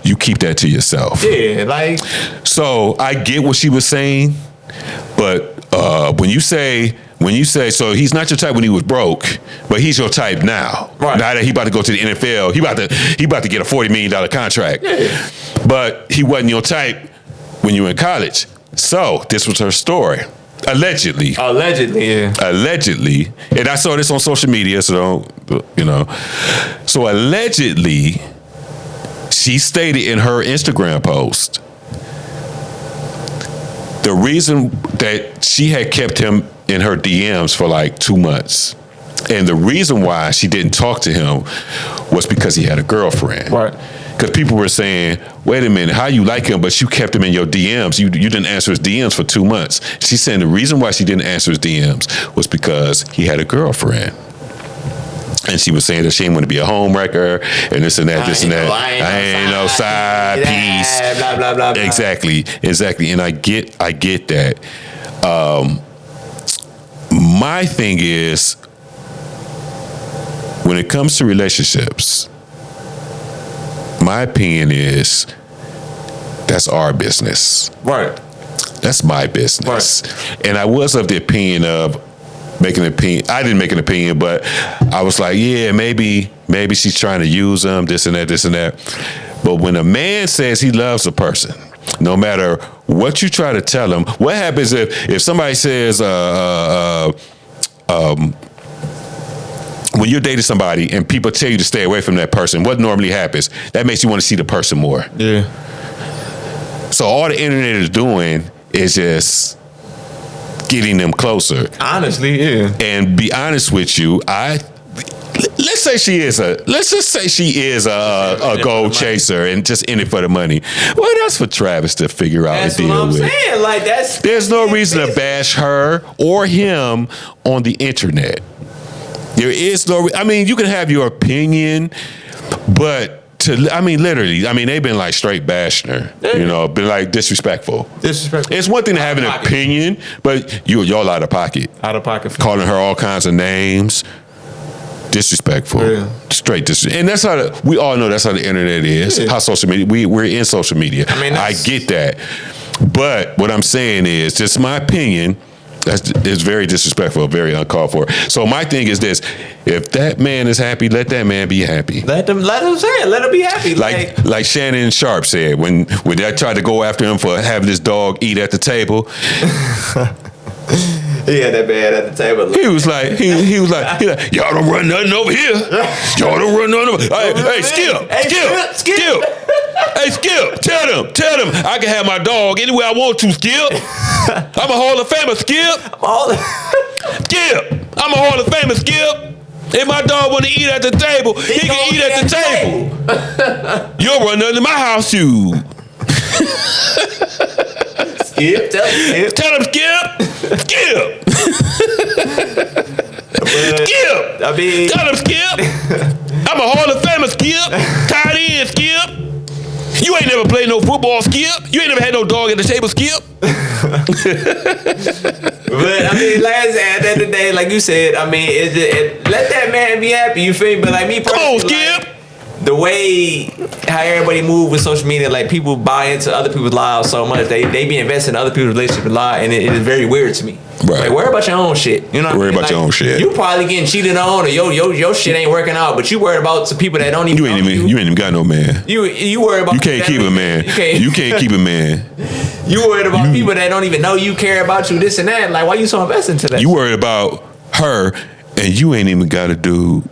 You keep that to yourself. Yeah, So I get what she was saying, but when you say when you say, so he's not your type when he was broke, but he's your type now. Right. Now that he about to go to the NFL, he about to get a $40 million contract. Yeah. But he wasn't your type when you were in college. So this was her story. Allegedly. Yeah. Allegedly. And I saw this on social media, so So allegedly, she stated in her Instagram post, the reason that she had kept him in her DMs for like 2 months, and the reason why she didn't talk to him was because he had a girlfriend. Right. Because people were saying, wait a minute, how you like him, but you kept him in your DMs. You didn't answer his DMs for 2 months. She's saying the reason why she didn't answer his DMs was because he had a girlfriend. And she was saying that she didn't want to be a home wrecker and this and that, this and that. I ain't no side piece. Blah, blah, blah, blah. Exactly. And I get that. My thing is, when it comes to relationships, my opinion is that's our business. Right. That's my business. Right. And I was of the opinion of making an opinion. I didn't make an opinion, but I was like, yeah, maybe she's trying to use them, this and that. But when a man says he loves a person, no matter what you try to tell him, what happens if somebody says, when you're dating somebody and people tell you to stay away from that person, what normally happens? That makes you want to see the person more. Yeah. So all the internet is doing is just getting them closer. Honestly, yeah. And be honest with you, let's just say she is a gold chaser and just in it for the money. Well, that's for Travis to figure out and deal with. That's what I'm saying. Like there's no reason to bash her or him on the internet. There is no. I mean, you can have your opinion, but literally, they've been like straight bashing her. Been like disrespectful. It's one thing to have an opinion, but y'all out of pocket. Out of pocket. Calling her all kinds of names. Disrespectful. Yeah. Straight disrespectful. And that's how we all know that's how the internet is. Yeah. How social media. We're in social media. I get that. But what I'm saying is, just my opinion, it's very disrespectful, very uncalled for. So my thing is this: if that man is happy, let that man be happy. Let him say it. Let him be happy. Like Shannon Sharp said when they tried to go after him for having this dog eat at the table. He had that man at the table. He was like, y'all don't run nothing over here. Y'all don't run nothing over here. Hey, Skip. Hey, Skip, tell them I can have my dog anywhere I want to, Skip. I'm a Hall of Famer, Skip. Skip, I'm a Hall of Famer, Skip. If my dog want to eat at the table, he can eat at the table. You don't run nothing in my house, you. Skip, tell him, Skip. Skip. Skip. Tell him, Skip. I'm a Hall of Famer, Skip. Tight end, Skip. You ain't never played no football, Skip. You ain't never had no dog at the table, Skip. But at the end of the day, like you said, let that man be happy. You feel me? But like me personally, come on, Skip. The way how everybody move with social media, like people buy into other people's lives so much, they be investing in other people's relationship lives, and it is very weird to me. Right. Like, worry about your own shit. You know what I mean? Worry about your own shit. You probably getting cheated on, or your shit ain't working out, but you worried about some people that don't even. You ain't even got no man. You worried about. You can't keep a man. You can't keep a man. You worried about people that don't even know you care about you, this and that. Like, why you so invested into that? You worried about her, and you ain't even got a dude,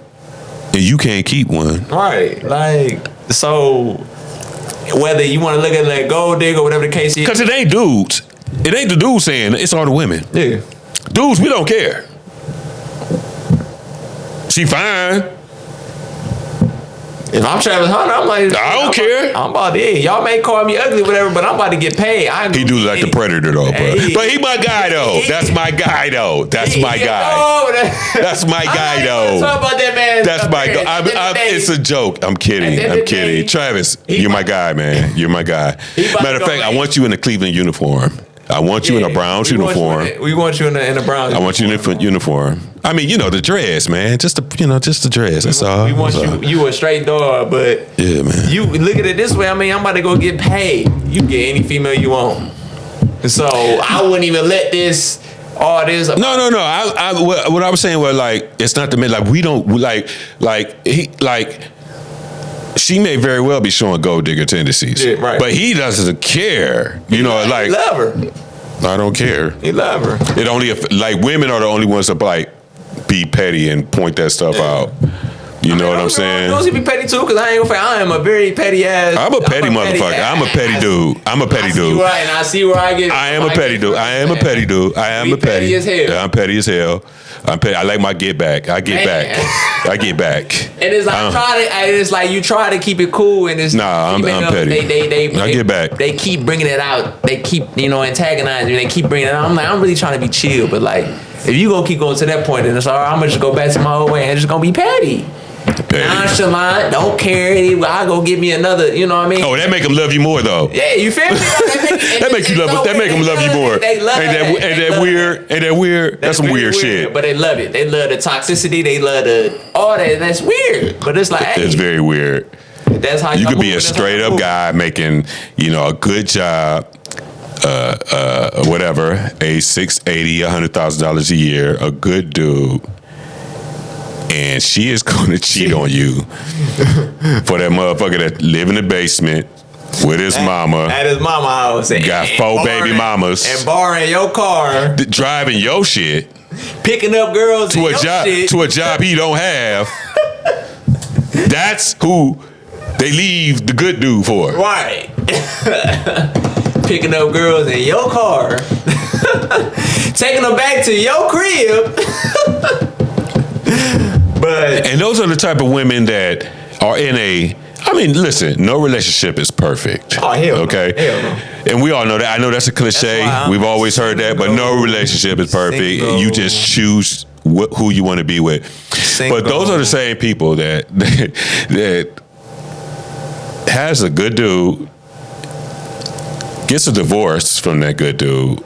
and you can't keep one. Right. Like, so whether you want to look at it like gold digger or whatever the case is, because it ain't dudes. It ain't the dudes saying it, it's all the women. Yeah. Dudes, we don't care. She fine. If I'm Travis Hunter, I'm like, I don't care. I'm about to, y'all may call me ugly, whatever, but I'm about to get paid. He do like the Predator though, but he my guy though. That's my guy though. That's my guy. That's my guy though. Talk about that man. That's my guy. It's a joke. I'm kidding. Travis, you're my guy, man. You're my guy. Matter of fact, I want you in a Cleveland uniform. I want you in a Browns uniform. We want you in a Browns. I want you in a uniform. I mean, the dress, man. Just the dress. That's all. We want you a straight dog, but yeah, man. You look at it this way. I'm about to go get paid. You get any female you want. And so I wouldn't even let this all this. No. What I was saying was like it's not the men. Like we don't she may very well be showing gold digger tendencies, Yeah, right. but he doesn't care. You know, He like love her. I don't care. He love her. It only like women are the only ones that like be petty and point that stuff out. You know what I'm saying? Those be petty too, because I ain't gonna say I am a very petty ass. I'm a petty motherfucker. I'm a petty dude. I'm a petty dude. Right, and I see where I get. I am a petty dude. I am a petty dude. I am Be a petty. petty as hell. Yeah, I'm petty as hell. I'm petty. I like my get back. I get Man. back. I get back. And it's like it's like you try to keep it cool, and it's Nah, I'm petty. They I get back. They keep bringing it out. They keep antagonizing me. They keep bringing it out. I'm like, I'm really trying to be chill, but like if you gonna keep going to that point, then it's all right. I'm gonna just go back to my old way and it's just gonna be petty. Nonchalant, don't care. I go get me another. You know what I mean? Oh, that make them love you more though. Yeah, you feel me? That make you love. That make them love you more. They love ain't that weird? Ain't that weird? That's some very weird shit. But they love it. They love the toxicity. They love all that. That's weird. But it's like, hey, It's very weird. that's how You could be move, a that's how straight y'all up move. guy making, a good job, whatever, a $680,000, $100,000 a year, a good dude, and she is going to cheat on you for that motherfucker that live in the basement with his mama, At his mama house. got 4 baby mamas, And borrowing your car. driving your shit Picking up girls to in a your job shit. to a job he don't have. That's who they leave the good dude for. Right. Picking up girls in your car. Taking them back to your crib. But And those are the type of women that are in listen, no relationship is perfect. Oh, hell no. Okay? Hell no. And we all know that. I know that's a cliche. That's why I'm We've always heard that, but no relationship is perfect. Single. You just choose who you want to be with. Single. But those are the same people that has a good dude, gets a divorce from that good dude,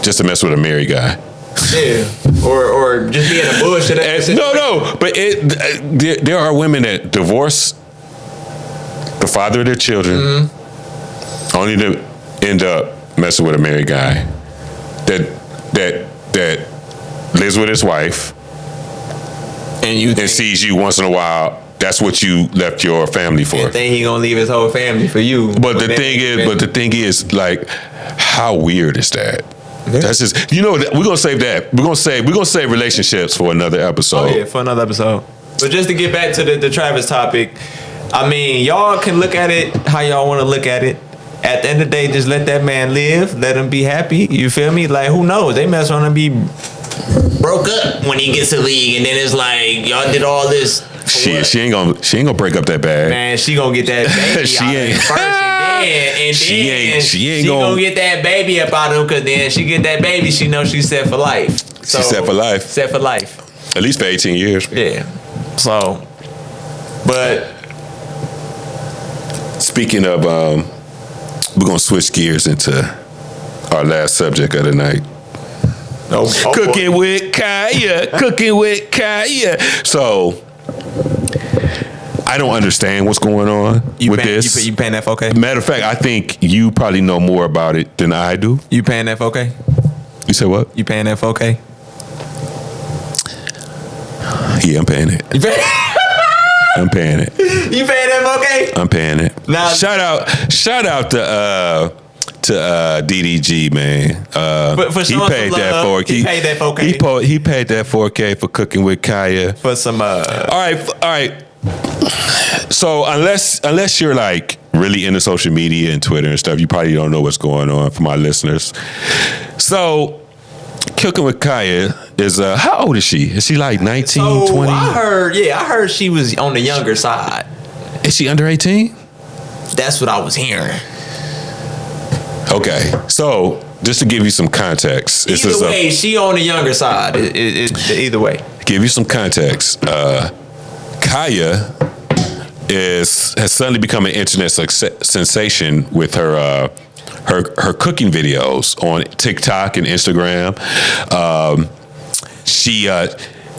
just to mess with a married guy. yeah. Or just being a bullshit. No, but there are women that divorce the father of their children only to end up messing with a married guy that lives with his wife and sees you once in a while. That's what you left your family for. And think he gonna leave his whole family for you. But the thing is, like, how weird is that? That's just we're gonna save that. We're gonna save relationships for another episode. Oh yeah, for another episode. But just to get back to the Travis topic, I mean, y'all can look at it how y'all want to look at it. At the end of the day, just let that man live. Let him be happy. You feel me? Like, who knows? They mess around and be broke up when he gets to the league, and then it's like y'all did all this. She ain't gonna break up that bag. Man, she gonna get that baby She out ain't. of him first, and She then ain't she gonna- gonna get that baby up out of him, because then she get that baby, she knows she's set for life. She's set for life. Set for life. At least for 18 years. Yeah. So, but Speaking of, we're gonna switch gears into our last subject of the night. Cooking with Kaya. Cooking with Kaya. So, I don't understand what's going on with this. You paying that 4K? Matter of fact, I think you probably know more about it than I do. You paying that 4K? You said what? You paying that 4K? Yeah, I'm paying it. You paying I'm paying it. that 4K? I'm paying it. Now- shout out to DDG, man. For He showing paid some that love. 4K. He paid that 4K. He paid that 4K for Cooking with Kaya. For some All right. So unless you're like really into social media and Twitter and stuff, you probably don't know what's going on for my listeners. So Cooking with Kaya is how old is she? Is she like 19, 20? I heard she was on the younger side. Is she under 18? That's what I was hearing. Okay. So just to give you some context, this is Either way, she on the younger side. Either way. give you some context. Kaya has suddenly become an internet sensation with her cooking videos on TikTok and Instagram.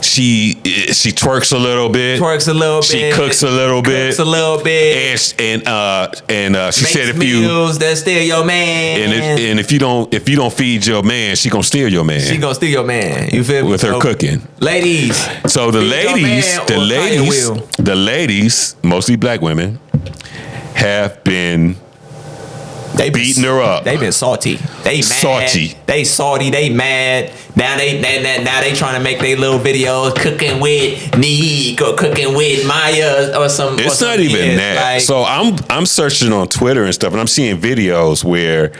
she twerks a little bit. She cooks a little bit. And she said if you that steal your man. And if you don't feed your man, she gonna steal your man. She gonna steal your man. You feel me? With her cooking. Ladies. So the ladies, mostly black women, have been beating her up. They been salty. They mad. Salty. They salty. They mad. Now they trying to make their little videos cooking with Neek or cooking with Maya or some. It's not even that. Like, so I'm searching on Twitter and stuff, and I'm seeing videos where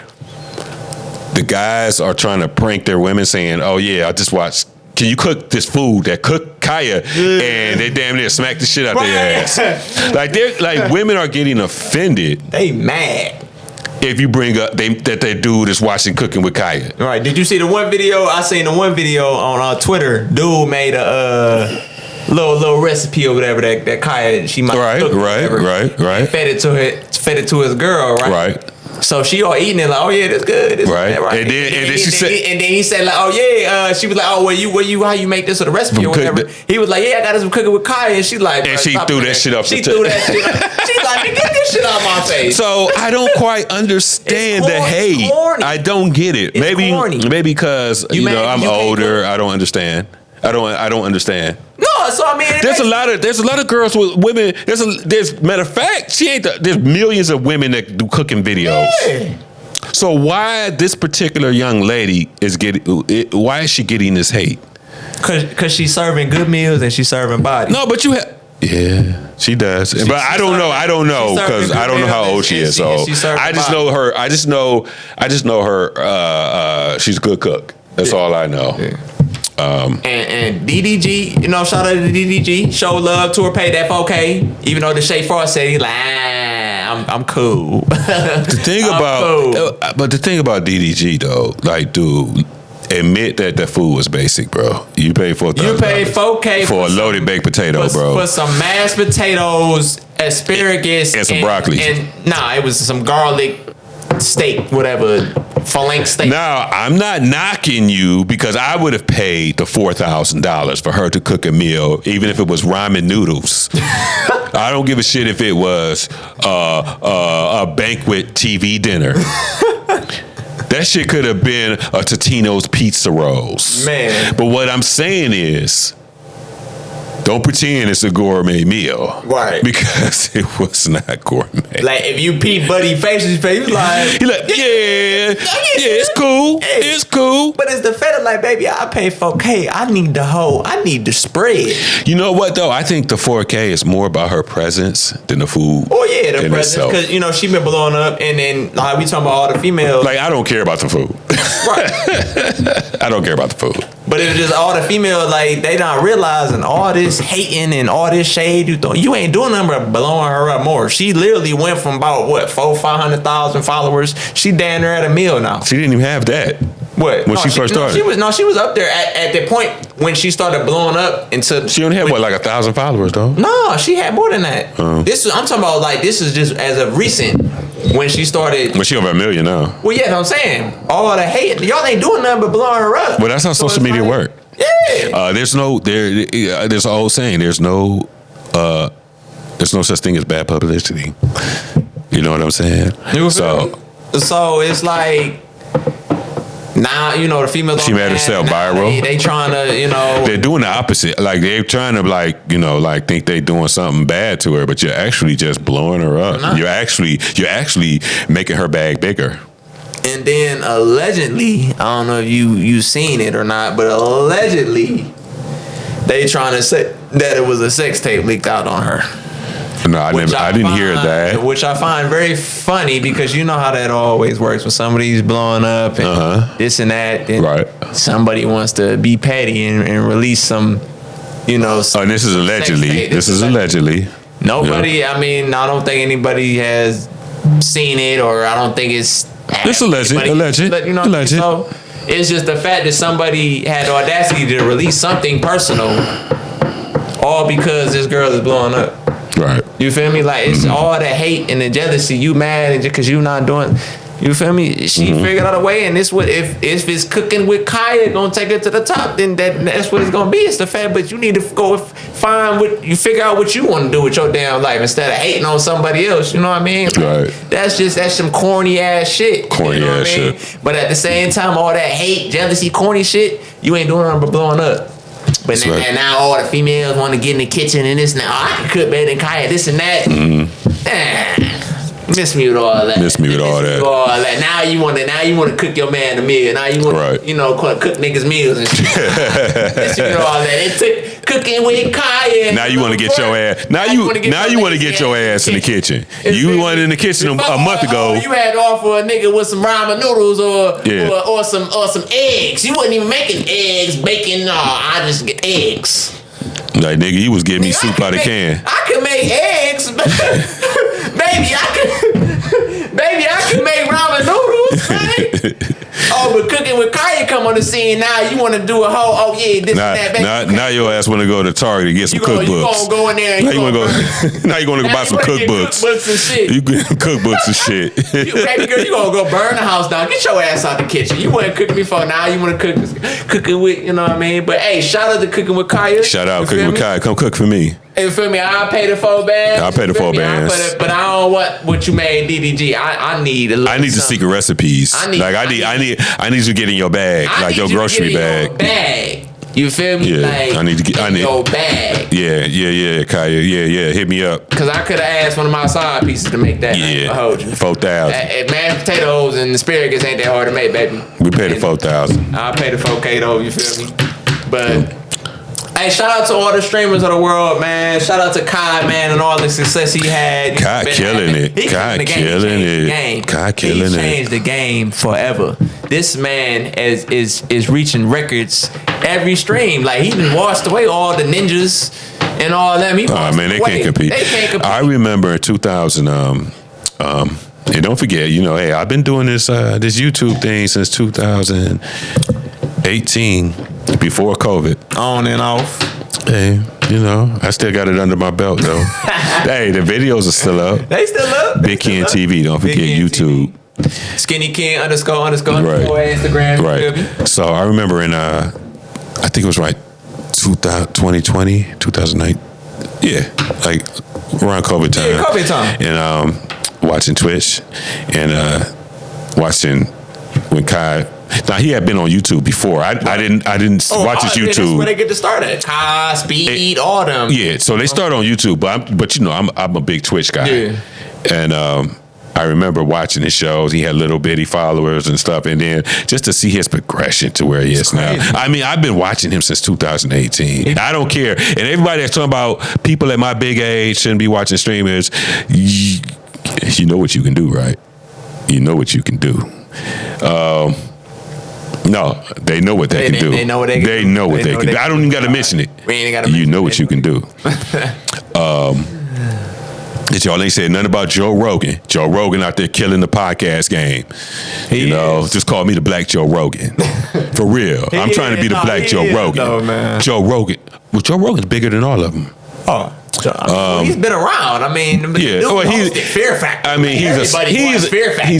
the guys are trying to prank their women, saying, "Oh yeah, I just watched. Can you cook this food that cooked Kaya?" And they damn near smack the shit out their ass. Like women are getting offended. They mad. If you bring up that dude is watching Cooking with Kaya. Right. Did you see the one video? I seen the one video on Twitter. Dude made a little recipe or whatever that Kaya she might cook. Right. Fed it to his girl. Right. So she all eating it like, oh yeah, that's good. That's right. Right. And then she said, and then he said like, oh yeah. She was like, oh how you make this or the recipe or whatever. He was like, yeah, I got this from Cooking with Kaya. And she's like, and she threw that shit up. She threw that shit up. She's like, get this shit out of my face. So I don't quite understand the hate. I don't get it. Maybe because I'm older. I don't understand. I don't understand. No, so I mean, there's a lot of girls with women. There's matter of fact, there's millions of women that do cooking videos. Yeah. So why this particular young lady why is she getting this hate? Cause she's serving good meals and she's serving body. No, but yeah, she does. But I don't know because I don't know how old she is. So I just know her. I just know her. She's a good cook. That's all I know. Yeah. And DDG, shout out to DDG. Show love to her, pay that $4K. Even though the Shay Frost said he's like, I'm cool. The thing about DDG though, like, dude, admit that the food was basic, bro. You paid $4,000. You paid $4K for a loaded baked potato, bro. For some mashed potatoes, asparagus, and some broccoli. It was some garlic steak, whatever. Phalanx steak. Now, I'm not knocking you because I would have paid the $4,000 for her to cook a meal, even if it was ramen noodles. I don't give a shit if it was a banquet TV dinner. That shit could have been a Totino's pizza rolls. Man. But what I'm saying is, don't pretend it's a gourmet meal. Right. Because it was not gourmet. Like, if you peep Buddy Face's face, he's like, it's cool. Hey. It's cool. But it's the fact of like, baby, I pay $4K. I need the spread. You know what, though? I think the $4K is more about her presence than the food. Oh, yeah, the presence. Because, she been blowing up. And then, like, we talking about all the females. Like, I don't care about the food. Right. I don't care about the food. But it was just all the females, like, they not realizing all this hating and all this shade you ain't doing nothing but blowing her up more. She literally went from about, 400,000-500,000 followers. She damn near at 1 million now. She didn't even have that. What? When she first started? She was up there at the point when she started blowing up into. She only had like 1,000 followers though. No, she had more than that. I'm talking about like this is just as of recent when she started. But she over 1 million now. Well, yeah, I'm saying all the hate. Y'all ain't doing nothing but blowing her up. Well, that's how social media work. Yeah. There's a whole saying. There's no such thing as bad publicity. You know what I'm saying? So it's like. Now, the females. She made herself viral. They trying to, They're doing the opposite. Like, they're trying to, think they doing something bad to her, but you're actually just blowing her up. You're actually making her bag bigger. And then, allegedly, I don't know if you seen it or not, but allegedly, they trying to say that it was a sex tape leaked out on her. No, I didn't hear that. Which I find very funny because you know how that always works when somebody's blowing up and this and that. And right. Somebody wants to be petty and release some, and this is allegedly. This is allegedly. Nobody. Yeah. I mean, I don't think anybody has seen it, or I don't think it's. It's alleged. So it's just the fact that somebody had the audacity to release something personal, all because this girl is blowing up. Right. You feel me? Like, it's all the hate and the jealousy. You mad and just because you not doing. You feel me? She figured out a way, and this what if it's cooking with Kaya gonna take it to the top, then that's what it's gonna be. It's the fact, but you need to go find what you figure out what you want to do with your damn life instead of hating on somebody else. You know what I mean? Right. That's some corny ass shit. Corny you know ass what I mean? shit. But at the same time, all that hate, jealousy, corny shit, you ain't doing nothing but blowing up. But then, right. and now all the females want to get in the kitchen and this now. I can cook better than Kaya, this and that. Miss me with all that. Miss me with all that. Now you want to cook your man a meal. Now you want Right. to cook niggas meals and shit. Miss me with all that. It took cooking with Kaya. Now you want to get your ass. Now you want to get your ass in the kitchen. You went in the kitchen a month ago. You had to offer a nigga with some ramen noodles or some eggs. You wasn't even making eggs, bacon. No, I just get eggs. Like, nigga, you was giving me soup out of can. I can make eggs, baby. I can make ramen noodles, right? Oh, but cooking with Kaya come on the scene now. You want to do a whole this and that. Baby. Now your ass want to go to Target and get some cookbooks. You gonna go in there. And now you gonna go buy some cookbooks. Cookbooks and shit. You get cookbooks and shit. Baby girl, you gonna go burn the house down. Get your ass out the kitchen. You wasn't cooking before. Now you want to cooking with, you know what I mean? But hey, shout out to Cooking with Kaya. Shout out Cooking with Kaya. Come cook for me. You feel me? I'll pay the $4 bands. I'll pay the $4 bands. But I don't want what you made, DDG. I need a little I need the secret recipes. I need you to get in your bag, like your grocery bag. Your bag. You feel me? Yeah, like, I need your bag. Yeah, Kaya. Yeah. Hit me up. Cause I could have asked one of my side pieces to make that. Yeah, hold you. 4,000. Mashed potatoes and asparagus ain't that hard to make, baby. We pay the 4,000. I'll pay the 4K though. You feel me? But. Hey, shout out to all the streamers of the world, man. Shout out to Kai, man, and all the success he had. Kai killing it. Kai killing it. Kai killing it. He changed the game forever. This man is reaching records every stream. Like, he even washed away all the ninjas and all them. Man, they can't compete. They can't compete. I remember in 2000, and don't forget, hey, I've been doing this YouTube thing since 2018. Before COVID. On and off. Hey, I still got it under my belt, though. Hey, the videos are still up. They still up. Big Ken TV. Don't forget YouTube. Skinny Ken _ right. Instagram. Right. So I remember in, I think it was right 2020, 2009. Yeah, like around COVID time. Yeah, COVID time. And watching Twitch and watching when Kai. Now he had been on YouTube before. I didn't watch his YouTube. That's where they get to start at. Kai, Speed, all them. Yeah, so they start on YouTube, but I'm a big Twitch guy. Yeah. And I remember watching his shows. He had little bitty followers and stuff, and then just to see his progression to where he is now. I mean, I've been watching him since 2018. I don't care. And everybody that's talking about people at my big age shouldn't be watching streamers. You know what you can do, right? You know what you can do. No, they know what they can do. They know what they can do. They know what they can do. I don't even got to mention it. We ain't got to mention it. You know what you can do. Y'all ain't said nothing about Joe Rogan. Joe Rogan out there killing the podcast game. Just call me the Black Joe Rogan. For real. I'm trying to be the Black Joe Rogan. No, man. Joe Rogan. Well, Joe Rogan's bigger than all of them. Oh. He's been around. I mean, yeah. Well, he's Fear Factor. I mean, he's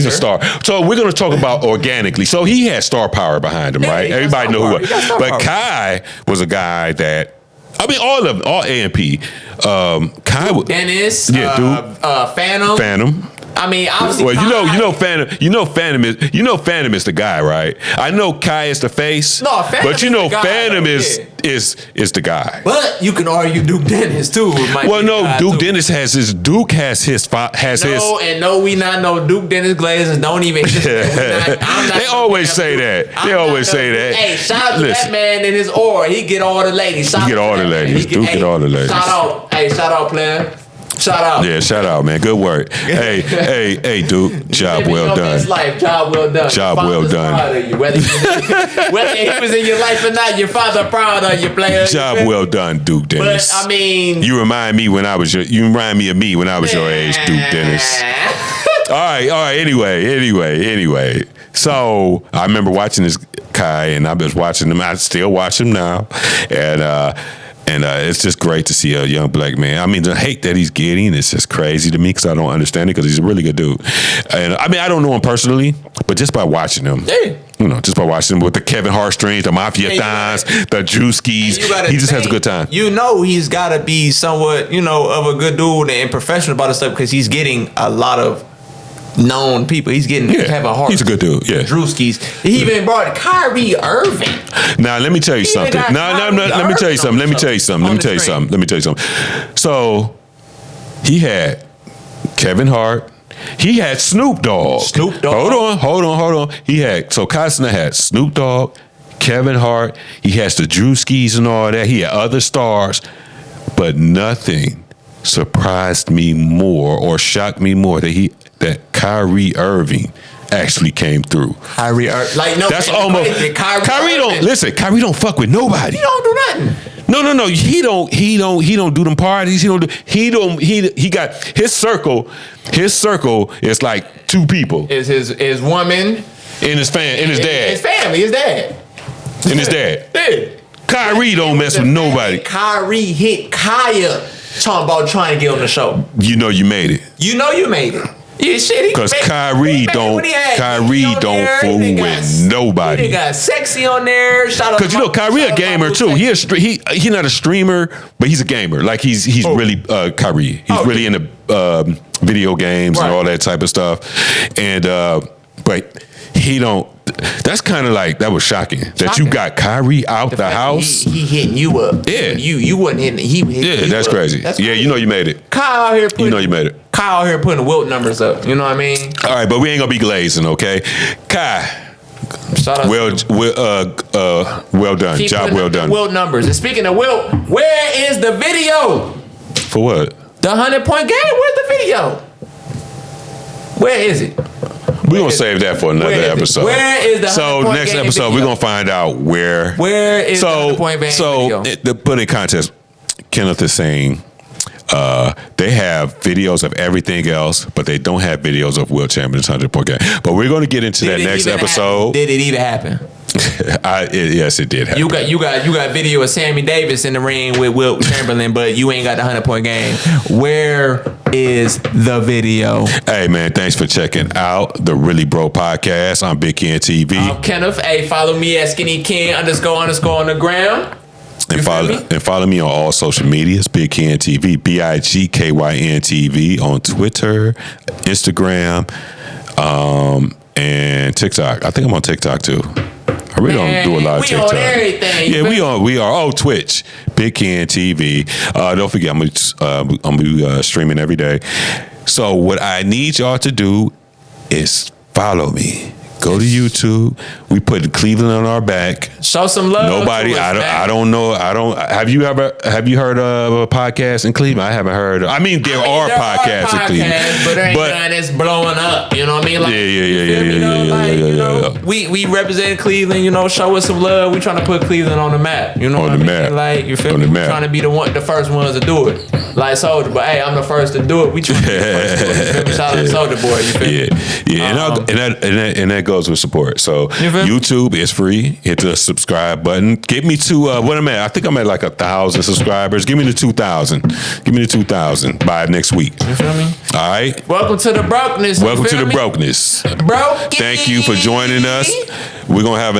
a star. So we're going to talk about organically. So he had star power behind him, right? Everybody know who. But Kai was a guy that. I mean, all of them, all A&P. Kai was Dennis. Phantom. Phantom. I mean, obviously. Well, Phantom is the guy, right? I know Kai is the face. No, Phantom. But Phantom is the guy. But you can argue Duke Dennis too. Duke Dennis has his. No, we not know Duke Dennis Glazers. Don't even. They always say that. Hey, shout out to that man and his aura. He get all the ladies. Duke get all the ladies. Shout out, player. Shout out. Yeah, shout out, man. Good work. Hey, Duke. Job well done. Job well done. Job well done. Proud of you. Whether he was in your life or not, your father proud of you, player. Job well done, Duke Dennis. But I mean, you remind me of me when I was your age, Duke Dennis. All right. Anyway. So I remember watching this Kai, and I was watching him. I still watch him now, and And it's just great to see a young black man. I mean, the hate that he's getting is just crazy to me because I don't understand it because he's a really good dude. And I mean, I don't know him personally, but just by watching him, just by watching him with the Kevin Hart strings, the Mafia Thons, the Drewskis, he just has a good time. He's got to be somewhat, of a good dude and professional about his stuff because he's getting a lot of known people. He's getting Kevin Hart. He's a good dude. Yeah. Drewskis. He even brought Kyrie Irving. Now let me tell you something. Let me tell you something. So he had Kevin Hart. He had Snoop Dogg. Hold on. So Costner had Snoop Dogg, Kevin Hart. He has the Drewskis and all that. He had other stars, but nothing surprised me more or shocked me more that Kyrie Irving actually came through. Kyrie don't fuck with nobody. He don't do nothing. No. He don't do them parties. He got his circle. His circle is like 2 people. Is his woman and his dad. His family, his dad. And his dad. Yeah. Kyrie don't mess with nobody. Kyrie hit Kaya talking about trying to get on the show. You know you made it. Yeah, shit. Because Kyrie don't fool with nobody. He got sexy on there. Because Kyrie a gamer too. He not a streamer, but he's a gamer. Like he's really Kyrie. He's really into video games and all that type of stuff. And but he don't. That's kind of like, that was shocking that you got Kyrie out the house. He hitting you up. Yeah, you wasn't hitting. He hit that's crazy. Yeah, you made it. Kyle out here putting. You made it. Kyle out here putting the Wilt numbers up. You know what I mean? All right, but we ain't gonna be glazing, okay? Kai. Shout out. Well done. Keep Job well done. Wilt numbers. And speaking of Wilt, where is the video? For what? The 100-point game. Where's the video? Where is it? We're going to save that for another episode. Where is the 100-point next game episode, video? we're going to find out where is the 100-point game video? To put in context, Kenneth is saying they have videos of everything else, but they don't have videos of Wilt Chamberlain's 100-point game. But we're going to get into that next episode. Did it even happen? Yes, it did happen. You got video of Sammy Davis in the ring with Wilt Chamberlain, but you ain't got the 100-point game. Where is the video? Hey man, thanks for checking out the Really Bro podcast on Big Ken TV. I'm Kenneth. Hey, follow me at Skinny Ken _ on the gram. And follow me on all social medias, Big Ken TV, BIGKYN TV on Twitter, Instagram, and TikTok. I think I'm on TikTok too. I really don't do a lot of TikTok. We on everything. Yeah, we are. Oh, Twitch, Big Ken TV. Don't forget, I'm gonna be streaming every day. So what I need y'all to do is follow me. Go to YouTube. We put Cleveland on our back. Show some love. Nobody. I don't know. Have you heard of a podcast in Cleveland? I haven't heard. There are podcasts in Cleveland, but there ain't none that's blowing up. You know what I mean? Like, we represent Cleveland. Show us some love. We trying to put Cleveland on the map. You know what I mean? Like, you feel me? We trying to be the first ones to do it. Like Soulja, but hey, I'm the first to do it. We trying to be the first to do it. You feel me? Shout out to Soulja Boy. You feel me? Yeah. And that goes with support. So YouTube is free. Hit the subscribe button. Get me to what I'm at. I think I'm at like 1,000 subscribers. Give me the 2,000. Give me the 2,000 by next week. You feel me? All right. Welcome to the brokenness. Welcome to the brokenness. Thank you for joining us. We're gonna have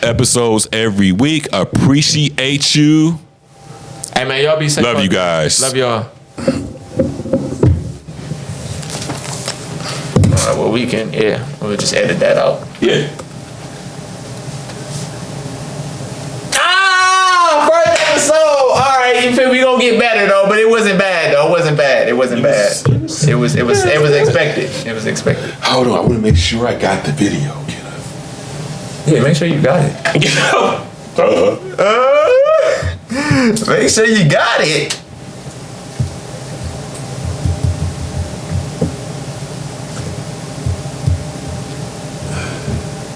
episodes every week. Appreciate you. Hey man, y'all be safe. Love you guys. Love y'all. Well, we can, we'll just edit that out. Yeah. First episode. All right, you feel we gonna get better though, but it wasn't bad though. It wasn't bad. It was expected. It was expected. Hold on, I want to make sure I got the video. Yeah, make sure you got it. Make sure you got it.